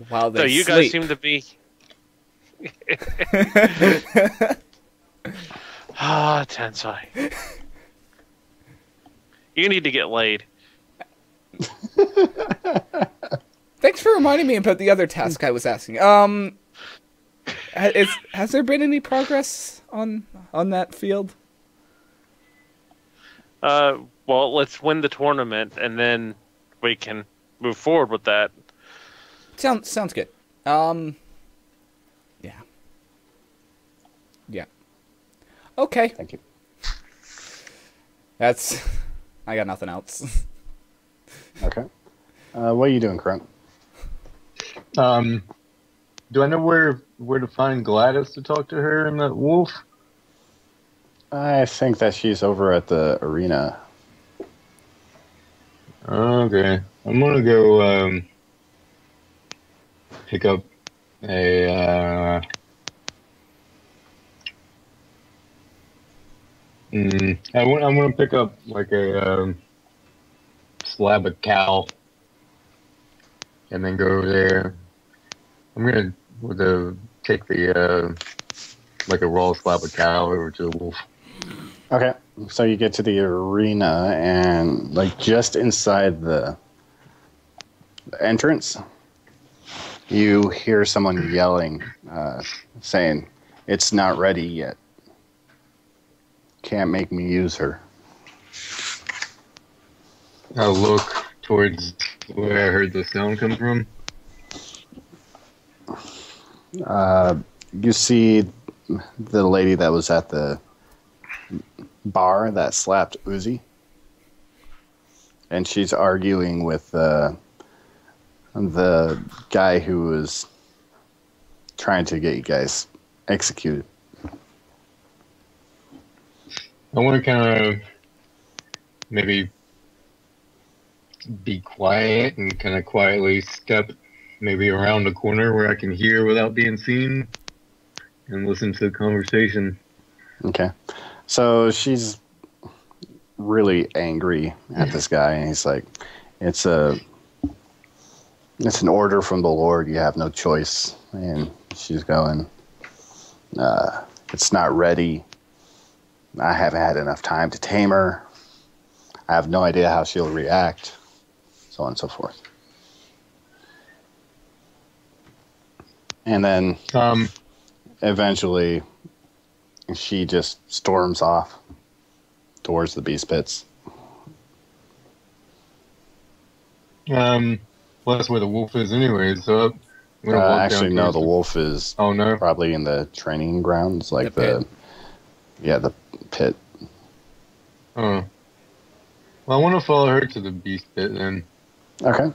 while they So you sleep. guys seem to be. Tensai. You need to get laid. Thanks for reminding me about the other task I was asking. Has there been any progress on that field? Well, let's win the tournament, and then we can move forward with that. Sounds good. Yeah. Yeah. Okay. Thank you. I got nothing else. Okay. What are you doing, Crunk? Do I know where to find Gladys to talk to her and that wolf? I think that she's over at the arena. Okay. I'm gonna go pick up a I'm gonna pick up like a slab of cow and then go over there. I'm gonna take the like a raw slab of cow over to the wolf. Okay. So you get to the arena, and like just inside the entrance, you hear someone yelling, saying, "It's not ready yet. Can't make me use her." I'll look towards where I heard the sound come from. You see the lady that was at the bar that slapped Uzi, and she's arguing with the guy who was trying to get you guys executed. I want to kind of maybe be quiet and kind of quietly step maybe around the corner where I can hear without being seen and listen to the conversation. Okay. So she's really angry at this guy, and he's like, it's an order from the Lord. You have no choice. And she's going, it's not ready. I haven't had enough time to tame her. I have no idea how she'll react, so on and so forth. And then eventually she just storms off towards the beast pits. Well, that's where the wolf is anyway, so I'm gonna walk Actually, down no, towards the wolf is Oh, no? probably in the training grounds, like The the pit. Oh. Well, I want to follow her to the beast pit then. Okay.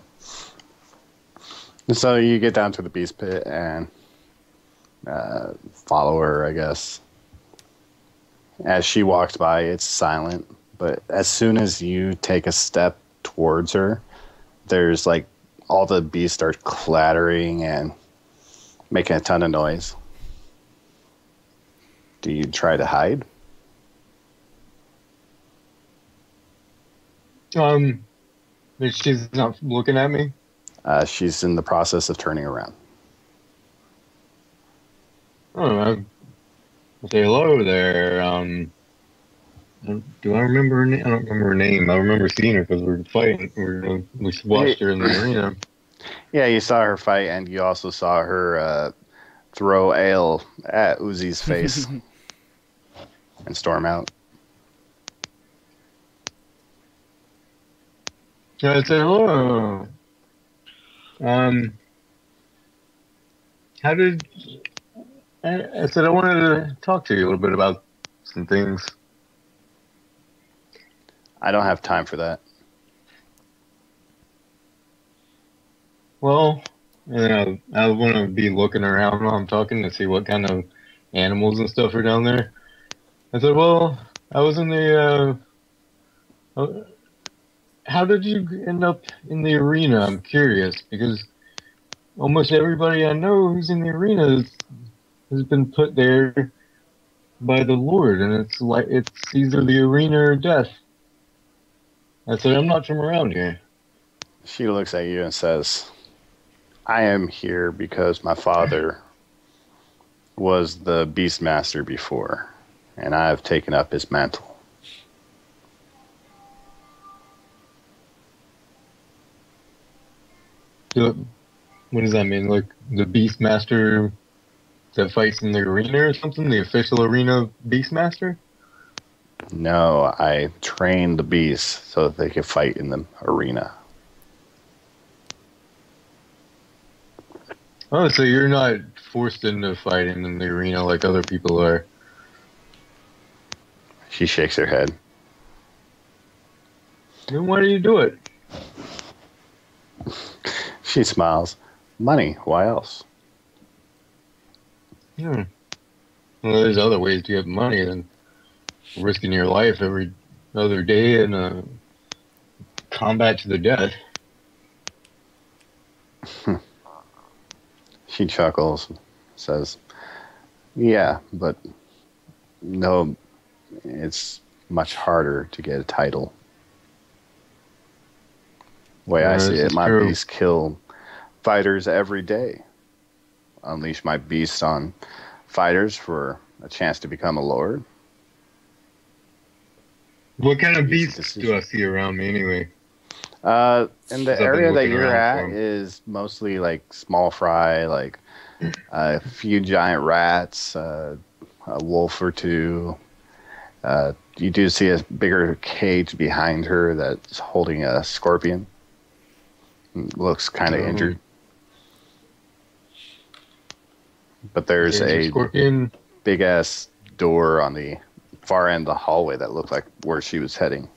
So you get down to the beast pit and follow her, I guess. As she walks by, it's silent, but as soon as you take a step towards her, there's like all the beasts start clattering and making a ton of noise. Do you try to hide? But she's not looking at me. She's in the process of turning around. Oh, I say hello there. Do I remember her name? I don't remember her name. I remember seeing her because we were fighting. We watched her in the arena. Yeah, you saw her fight, and you also saw her throw ale at Uzi's face and storm out. Yeah, I said hello. How did I said I wanted to talk to you a little bit about some things. I don't have time for that. Well, I want to be looking around while I'm talking to see what kind of animals and stuff are down there. I said, well, I was in the. How did you end up in the arena? I'm curious because almost everybody I know who's in the arena has been put there by the Lord, and it's like it's either the arena or death. I said, I'm not from around here. She looks at you and says, I am here because my father was the Beastmaster before, and I have taken up his mantle. So, what does that mean? Like the Beastmaster that fights in the arena or something? The official arena Beastmaster? No, I trained the beasts so that they could fight in the arena. Oh, so you're not forced into fighting in the arena like other people are. She shakes her head. Then why do you do it? She smiles. Money, why else? Hmm. Well, there's other ways to get money than risking your life every other day in a combat to the death. She chuckles, says, yeah, but no, it's much harder to get a title. The way I see This it, is my true. beasts kill fighters every day. Unleash my beasts on fighters for a chance to become a lord. What kind of Easy beasts decision. do I see around me anyway? In the I've been area that looking you're around for at 'em. is mostly like small fry, like a few giant rats, a wolf or two. You do see a bigger cage behind her that's holding a scorpion. Looks kind of injured. But there's There's your a scorpion. big ass door on the far end of the hallway that looked like where she was heading.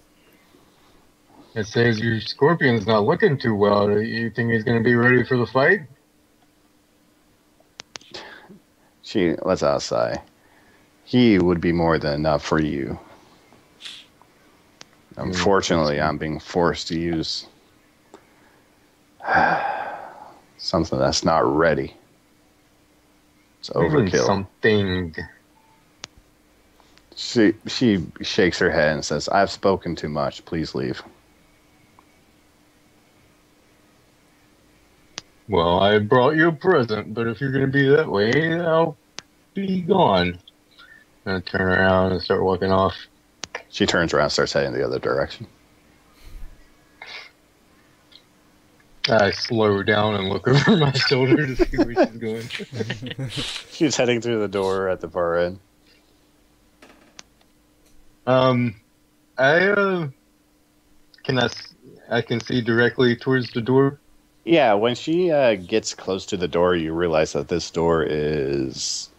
It says your scorpion's not looking too well. Do you think he's going to be ready for the fight? She lets out a sigh. He would be more than enough for you. Unfortunately, I'm being forced to use something that's not ready. It's overkill. Something. She shakes her head and says, I've spoken too much. Please leave. Well, I brought you a present, but if you're going to be that way, I'll be gone. I'm going to turn around and start walking off. She turns around and starts heading the other direction. I slow down and look over my shoulder to see where she's going. She's heading through the door at the far end. I can see directly towards the door. Yeah, when she gets close to the door, you realize that this door is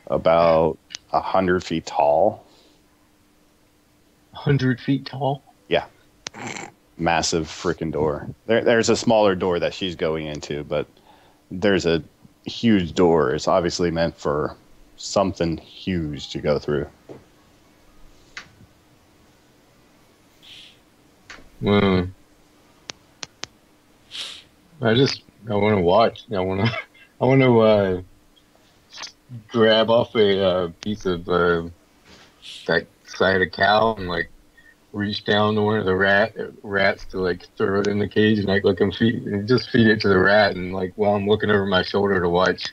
about 100 feet tall. 100 feet tall? Yeah. Massive freaking door. There's a smaller door that she's going into, but there's a huge door. It's obviously meant for something huge to go through. Well, I want to watch. I want to grab off a piece of that side of cow and like reach down to one of the rats to like throw it in the cage and like look and just feed it to the rat, and like while I'm looking over my shoulder to watch,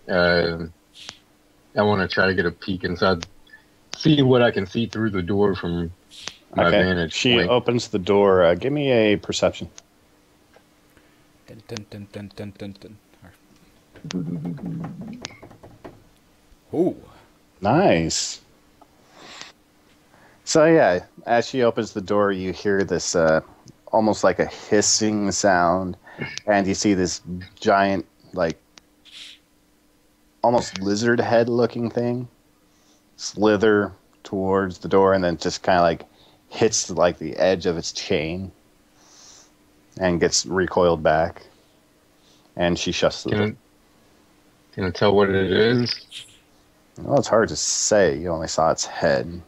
I want to try to get a peek inside, see what I can see through the door from my vantage She point. opens the door. Give me a perception. Dun, dun, dun, dun, dun, dun, dun. Ooh. Nice. So yeah, as she opens the door, you hear this almost like a hissing sound, and you see this giant, like, almost lizard head looking thing slither towards the door and then just kind of like hits like the edge of its chain and gets recoiled back. And she shuts the door. Can I tell what it is? Well, it's hard to say. You only saw its head.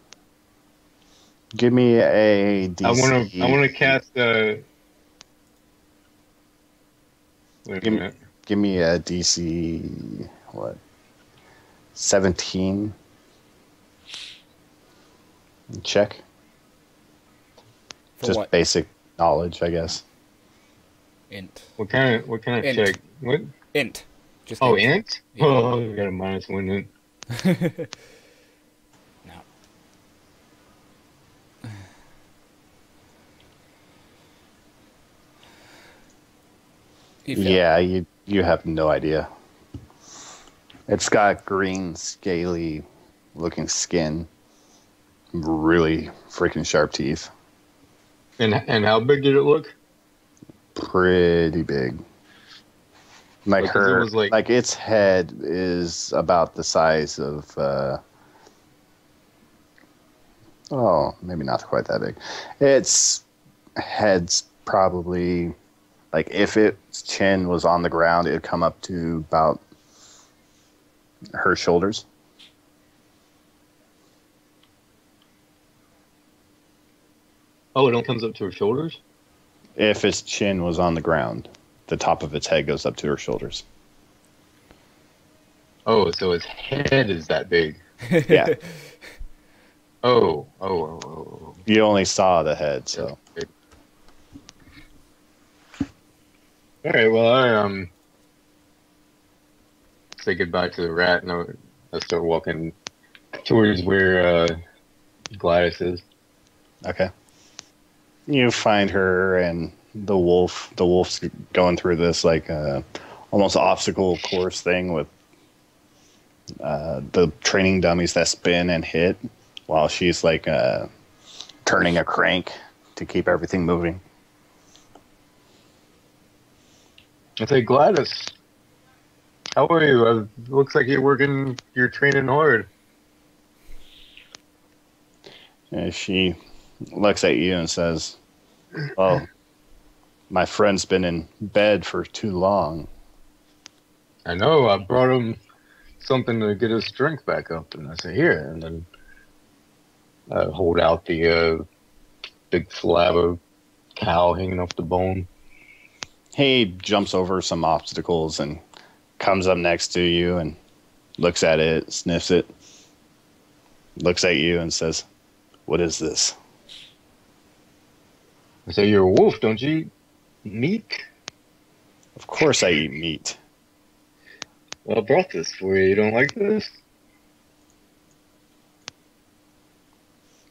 Give me a DC. I want to cast a. Wait a minute. Give me a DC. What? 17. Check. For Just what? basic knowledge, I guess. Int. What kind of Int. check? What? Int. Just Oh, int. int? Yeah. Oh, we got a -1 int. No. You failed. Yeah, you have no idea. It's got green, scaly looking skin, really freaking sharp teeth. And how big did it look? Pretty big. Like Because it her, was like- like its head is about the size of. Oh, maybe not quite that big. Its head's probably like if its chin was on the ground, it'd come up to about her shoulders. Oh, it only comes up to her shoulders? If its chin was on the ground, the top of its head goes up to her shoulders. Oh, so its head is that big. Yeah. Oh. You only saw the head, so. All right, well, I say goodbye to the rat, and I start walking towards where Gladys is. Okay. You find her and the wolf. The wolf's going through this like almost obstacle course thing with the training dummies that spin and hit while she's like turning a crank to keep everything moving. I say, Gladys, how are you? Looks like you're training hard. And she looks at you and says, "Well, my friend's been in bed for too long." I know, I brought him something to get his strength back up, and I say, here, and then I hold out the big slab of cow hanging off the bone. He jumps over some obstacles and comes up next to you and looks at it, sniffs it, looks at you and says, "What is this?" I say, you're a wolf, don't you eat meat? Of course I eat meat. Well, I brought this for you. You don't like this?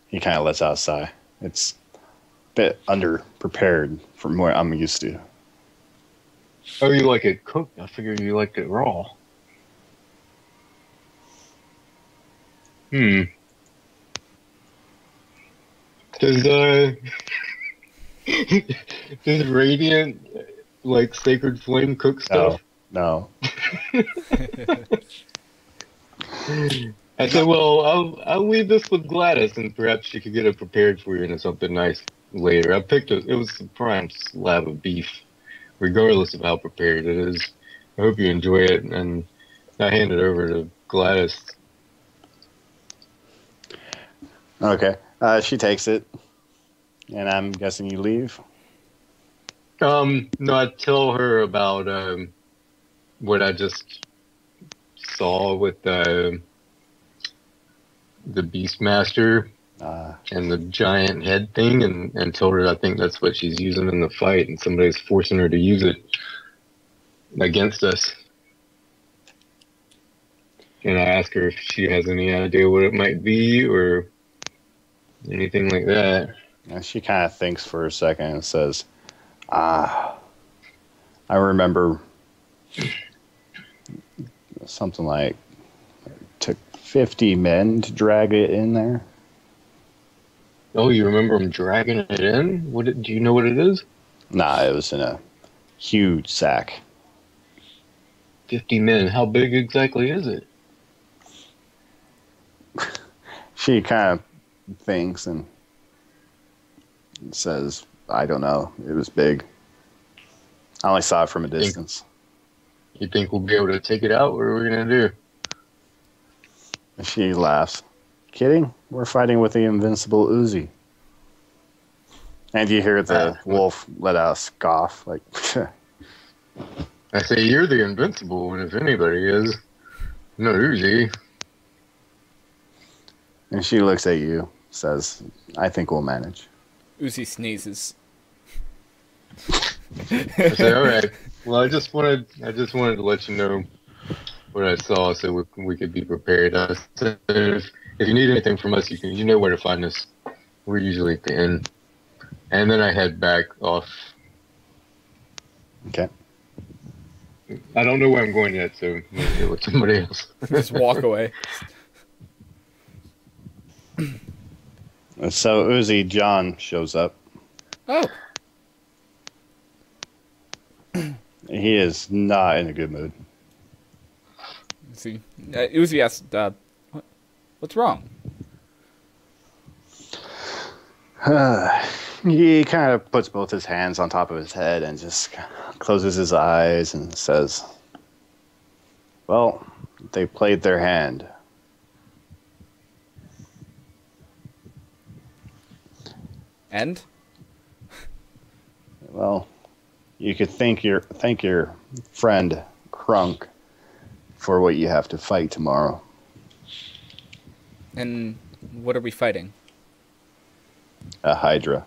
He kind of lets out a sigh. It's a bit underprepared from what I'm used to. Oh, you like it cooked? I figured you liked it raw. Does does Radiant like Sacred Flame cook stuff? No. I said, well, I'll leave this with Gladys, and perhaps she could get it prepared for you into something nice later. It was a prime slab of beef, regardless of how prepared it is. I hope you enjoy it, and I hand it over to Gladys. Okay. She takes it, and I'm guessing you leave. No, I tell her about what I just saw with the Beastmaster and the giant head thing, and told her I think that's what she's using in the fight, and somebody's forcing her to use it against us. And I ask her if she has any idea what it might be or anything like that. And she kind of thinks for a second and says, I remember something like it took 50 men to drag it in there." Oh, you remember them dragging it in? Do you know what it is? Nah, it was in a huge sack. 50 men. How big exactly is it? She kind of thinks and says, "I don't know. It was big. I only saw it from a distance." You think we'll be able to take it out? What are we going to do? And she laughs. "Kidding? We're fighting with the invincible Uzi." And you hear the wolf let out a scoff, like, I say, you're the invincible one, if anybody is. No Uzi. and she looks at you, says, "I think we'll manage." Uzi sneezes. I say, all right, Well, I just wanted to let you know what I saw, so we could be prepared. I said, if you need anything from us, you know where to find us. We're usually at the inn, and then I head back off. Okay. I don't know where I'm going yet, so maybe with somebody else. Just walk away. So Uzi John shows up. Oh, He is not in a good mood. let's see. Uzi asked, what's wrong? He kind of puts both his hands on top of his head and just closes his eyes and says, well, they played their hand. And? Well, you could thank your friend Crunk for what you have to fight tomorrow. And what are we fighting? A Hydra.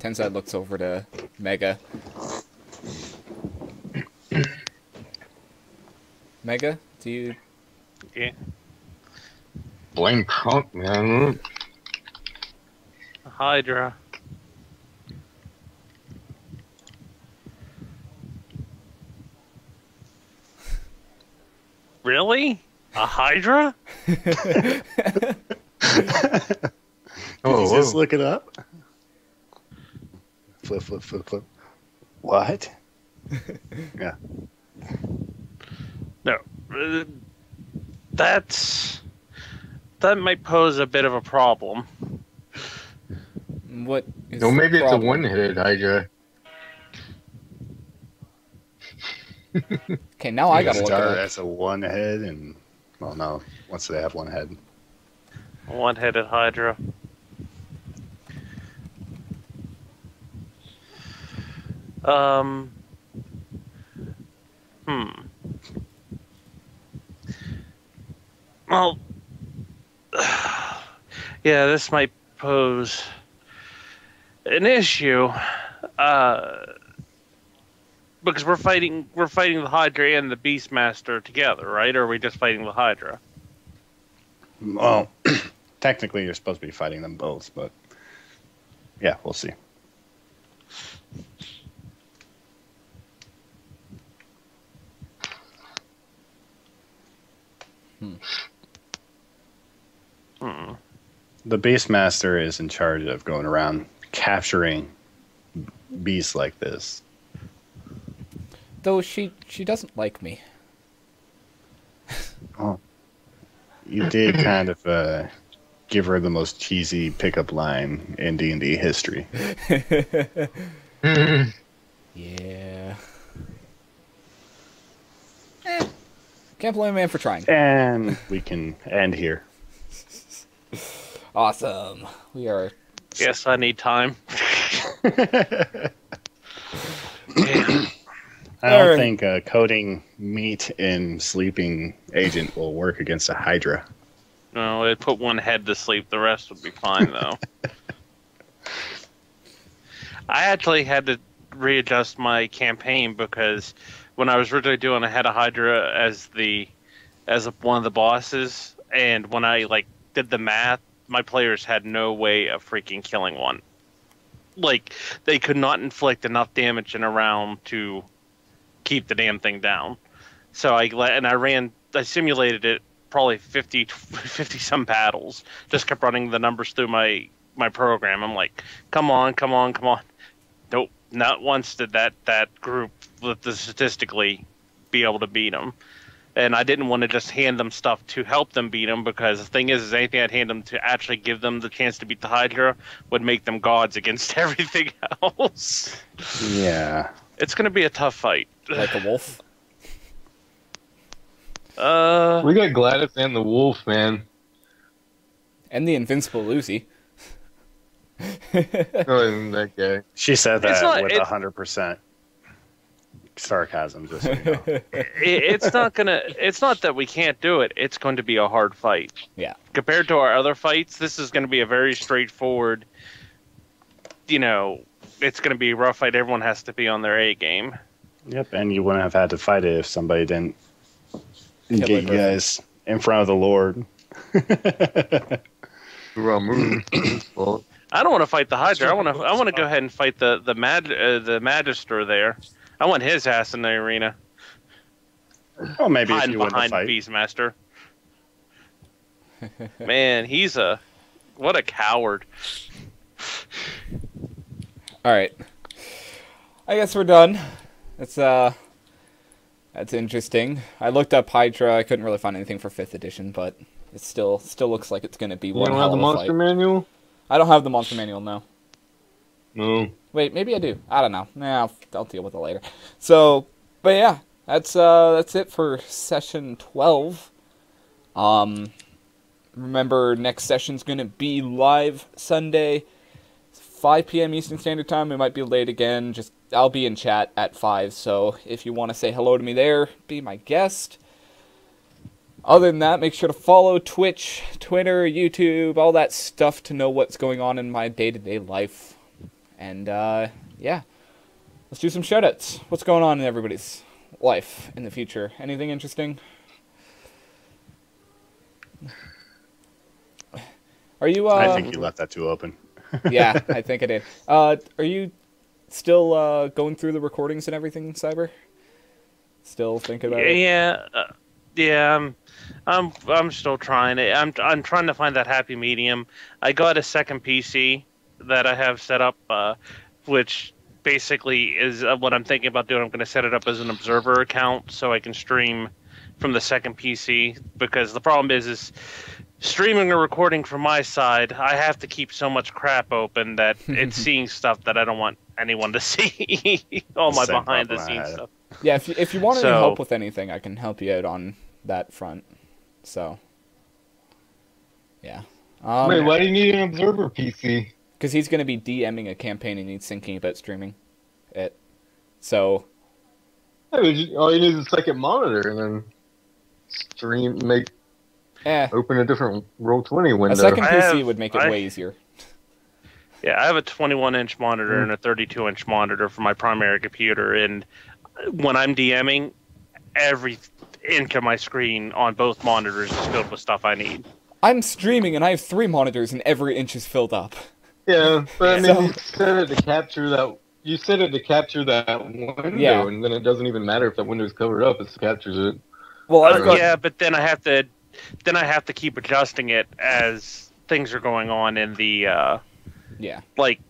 Tensai looks over to Mega. Mega, do you... Yeah. Blame Crunk, man. Hydra. Really? A Hydra? Did you just whoa. look it up? Flip, flip, flip, flip. What? Yeah. No. That might pose a bit of a problem. What is No, maybe the it's a problem? one-headed Hydra. Okay, now I gotta look it up. That's a one head, and well, no. Once they have one head, One-headed Hydra. Well, yeah, this might pose an issue. Because we're fighting the Hydra and the Beastmaster together, right? Or are we just fighting the Hydra? well, technically you're supposed to be fighting them both, but yeah, we'll see. The Beastmaster is in charge of going around capturing beasts like this. Though she doesn't like me. Oh, you did kind of give her the most cheesy pickup line in D&D history. Yeah. Can't blame a man for trying. And we can end here. Awesome. We are... Yes, I need time. I don't think coating meat in sleeping agent will work against a Hydra. No, it'd put one head to sleep. The rest would be fine, though. I actually had to readjust my campaign because when I was originally doing, I had a Hydra as one of the bosses, and when I did the math, my players had no way of freaking killing one. Like, they could not inflict enough damage in a round to keep the damn thing down. So I simulated it probably 50 some battles. Just kept running the numbers through my program. I'm like, come on. Nope, not once did that group statistically be able to beat them. And I didn't want to just hand them stuff to help them beat them, because the thing is anything I'd hand them to actually give them the chance to beat the Hydra would make them gods against everything else. Yeah. It's going to be a tough fight. Like a wolf. We got Gladys and the Wolf, man. And the invincible Lucy. Oh, that guy. She said It's that not- with it- 100% sarcasm. Just so you know. It's not that we can't do it. It's going to be a hard fight. Yeah. Compared to our other fights, this is going to be a very straightforward, it's going to be a rough fight. Everyone has to be on their A game. Yep, and you wouldn't have had to fight it if somebody didn't get you Perfect. guys in front of the Lord. Ramu. Fault. I don't want to fight the Hydra. I want to go ahead and fight the Magister there. I want his ass in the arena. Oh, maybe if Hiding you win the behind fight. Beastmaster. Man, what a coward. All right. I guess we're done. That's interesting. I looked up Hydra. I couldn't really find anything for 5th edition, but it still looks like it's going to be You one don't hell have the of a monster fight. manual? I don't have the monster manual, no. No. Wait, maybe I do. I don't know. Nah, I'll deal with it later. So, but yeah, that's it for session 12. Remember, next session's gonna be live Sunday, 5 p.m. Eastern Standard Time. It might be late again. I'll be in chat at 5. So if you want to say hello to me there, be my guest. Other than that, make sure to follow Twitch, Twitter, YouTube, all that stuff to know what's going on in my day-to-day life. And, yeah. Let's do some shoutouts. What's going on in everybody's life in the future? Anything interesting? Are you, I think you left that too open. Yeah, I think I did. Are you still, going through the recordings and everything, Cyber? Still thinking about it? Yeah, I'm still trying it. I'm trying to find that happy medium. I got a second PC that I have set up, which basically is what I'm thinking about doing. I'm going to set it up as an observer account so I can stream from the second PC, because the problem is streaming or recording from my side, I have to keep so much crap open that it's seeing stuff that I don't want anyone to see. All my Same behind the problem I scenes had. stuff. Yeah, if you want any So- help with anything, I can help you out on that front. So, yeah. Wait, why do you need an observer PC? Because he's going to be DMing a campaign and he's thinking about streaming it. So, Hey, all you need is a second monitor and then open a different Roll20 window. a second I PC have- would make it way easier. Yeah, I have a 21-inch monitor and a 32-inch monitor for my primary computer, and when I'm DMing, every inch of my screen on both monitors is filled with stuff I need. I'm streaming and I have 3 monitors and every inch is filled up. Yeah, but I mean, So- you set it to capture that. You set it to capture that window, Yeah. and then it doesn't even matter if that window is covered up; it captures it. Well, I've got... Yeah, but then I have to keep adjusting it as things are going on in the Yeah. like.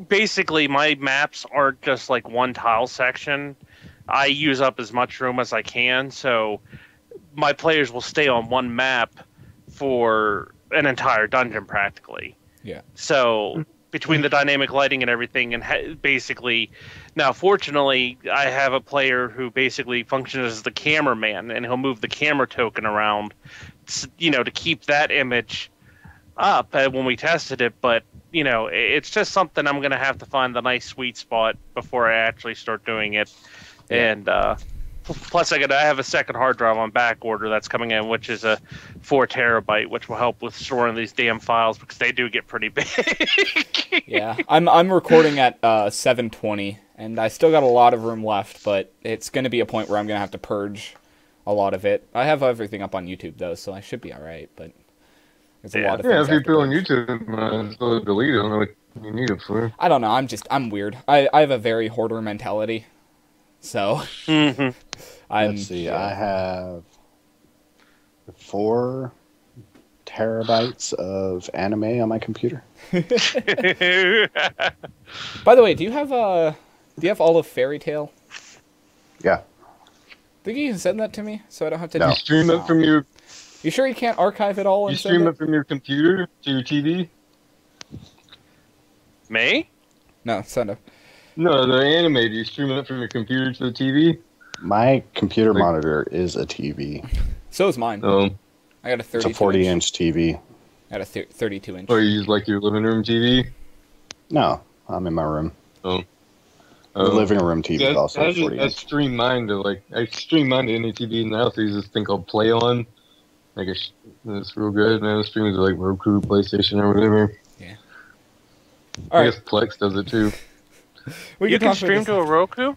Basically, my maps aren't just like one tile section. I use up as much room as I can, so my players will stay on one map for an entire dungeon practically. Yeah. So between the dynamic lighting and everything, and basically, now fortunately, I have a player who basically functions as the cameraman, and he'll move the camera token around, to keep that image up when we tested it. But it's just something I'm gonna have to find the nice sweet spot before I actually start doing it. Yeah. And plus, I have a second hard drive on back order that's coming in, which is a 4 terabyte, which will help with storing these damn files because they do get pretty big. Yeah. I'm recording at 720 and I still got a lot of room left, but it's going to be a point where I'm going to have to purge a lot of it. I have everything up on YouTube though, so I should be all right, but there's a lot of Yeah, things if I you have to put on purge. YouTube, might as well delete it. I don't know what you need it for. I don't know. I'm weird. I have a very hoarder mentality. So, Mhm. Let's see, I have 4 terabytes of anime on my computer. By the way, do you have all of Fairy Tale? Yeah. Think you can send that to me so I don't have to... No. You stream it from your. You sure you can't archive it all and You send stream it? it from your computer to your TV. May? No, send it. No, the anime. Do you stream it from your computer to the TV? My computer Like- monitor is a TV. So is mine. I got a 32 It's a 40-inch TV. I got a 32 inch. Or you use like your living room TV? No, I'm in my room. Oh. The living room TV is also a I 40-inch. stream mine to I stream mine to any TV in the house. I use this thing called Play On. It's real good. And I stream it to like Roku, PlayStation, or whatever. All I right. guess Plex does it too. You can talk about stream this. to a Roku?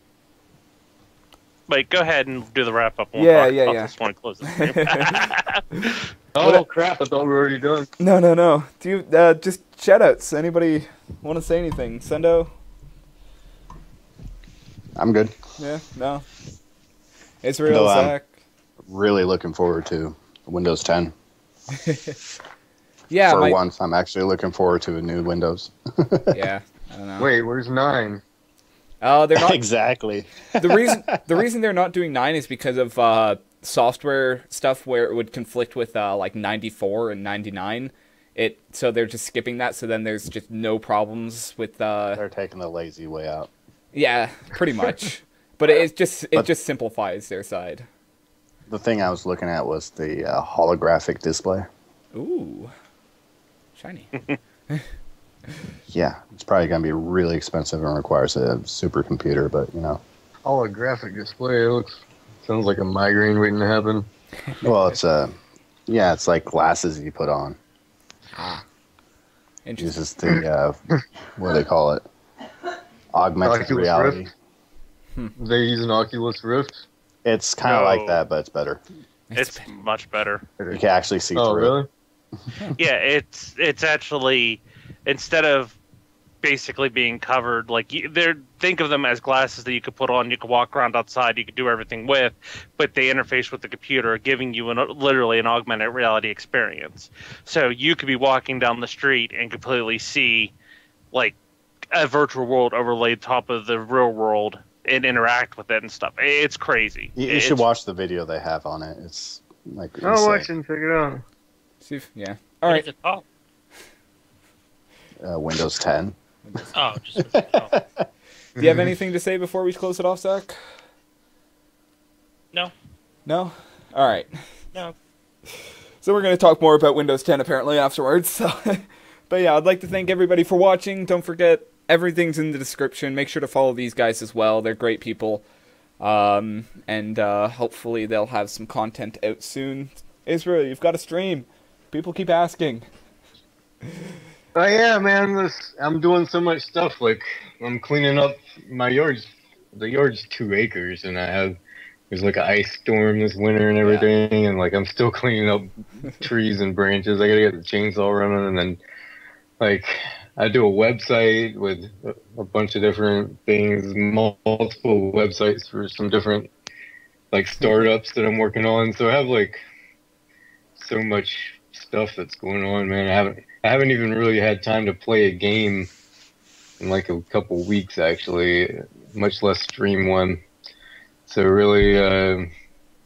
Wait, go ahead and do the wrap-up. We'll Yeah, talk yeah, about yeah. this one close the stream. Oh crap! I thought we were already done. No. Do you just shout-outs? Anybody want to say anything? Sendo? I'm good. Yeah, no. Israel, No, Zach. Really looking forward to Windows 10. Yeah, For once, I'm actually looking forward to a new Windows. Yeah, I don't know. Wait, where's 9? They're not Exactly. the reason they're not doing 9 is because of software stuff where it would conflict with like 94 and 99. So they're just skipping that. So then there's just no problems with. They're taking the lazy way out. Yeah, pretty much. But it just simplifies their side. The thing I was looking at was the holographic display. Ooh, shiny. Yeah, it's probably going to be really expensive and requires a supercomputer, but you know. Holographic display. It sounds like a migraine waiting to happen. Well, it's it's like glasses you put on. Interesting. Uses the what do they call it? Augmented Oculus reality. Rift? They use an Oculus Rift? It's kind of like No. that, but it's better. It's much better. You can actually see Oh, through really? it. Yeah, it's actually, instead of basically being covered, like think of them as glasses that you could put on, you could walk around outside, you could do everything with, but they interface with the computer, giving you literally an augmented reality experience. So you could be walking down the street and completely see like a virtual world overlaid top of the real world and interact with it and stuff. It's crazy. You should watch the video they have on it. It's like I'll insane. watch and check it out. See yeah. All What right. is it called? Windows 10. Oh, just oh. Do you have anything to say before we close it off, Zach? No. No? All right. No. So we're going to talk more about Windows 10 apparently afterwards. So, but yeah, I'd like to thank everybody for watching. Don't forget, everything's in the description. Make sure to follow these guys as well. They're great people. And hopefully they'll have some content out soon. Israel, you've got to stream. People keep asking. Oh yeah, man! I'm doing so much stuff. Like I'm cleaning up my yard's. The yard's 2 acres, and there's like an ice storm this winter and everything, and like I'm still cleaning up trees and branches. I gotta get the chainsaw running, and then like I do a website with a bunch of different things, multiple websites for some different like startups that I'm working on. So I have like so much stuff that's going on, man. I haven't even really had time to play a game in like a couple weeks, actually, much less stream one. So really, I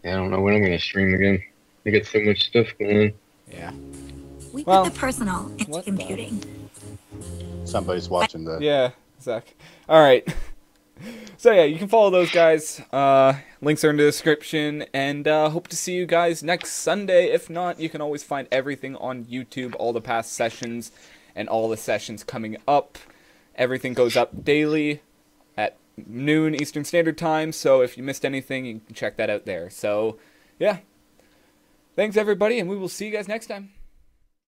don't know when I'm going to stream again. I got so much stuff going on. Yeah. We Well, put the personal into what the- computing. Somebody's watching the. Yeah, Zach. All right. So yeah, you can follow those guys. Links are in the description, and hope to see you guys next Sunday. If not, you can always find everything on YouTube, all the past sessions, and all the sessions coming up. Everything goes up daily at noon Eastern Standard Time, so if you missed anything, you can check that out there. So, yeah. Thanks, everybody, and we will see you guys next time.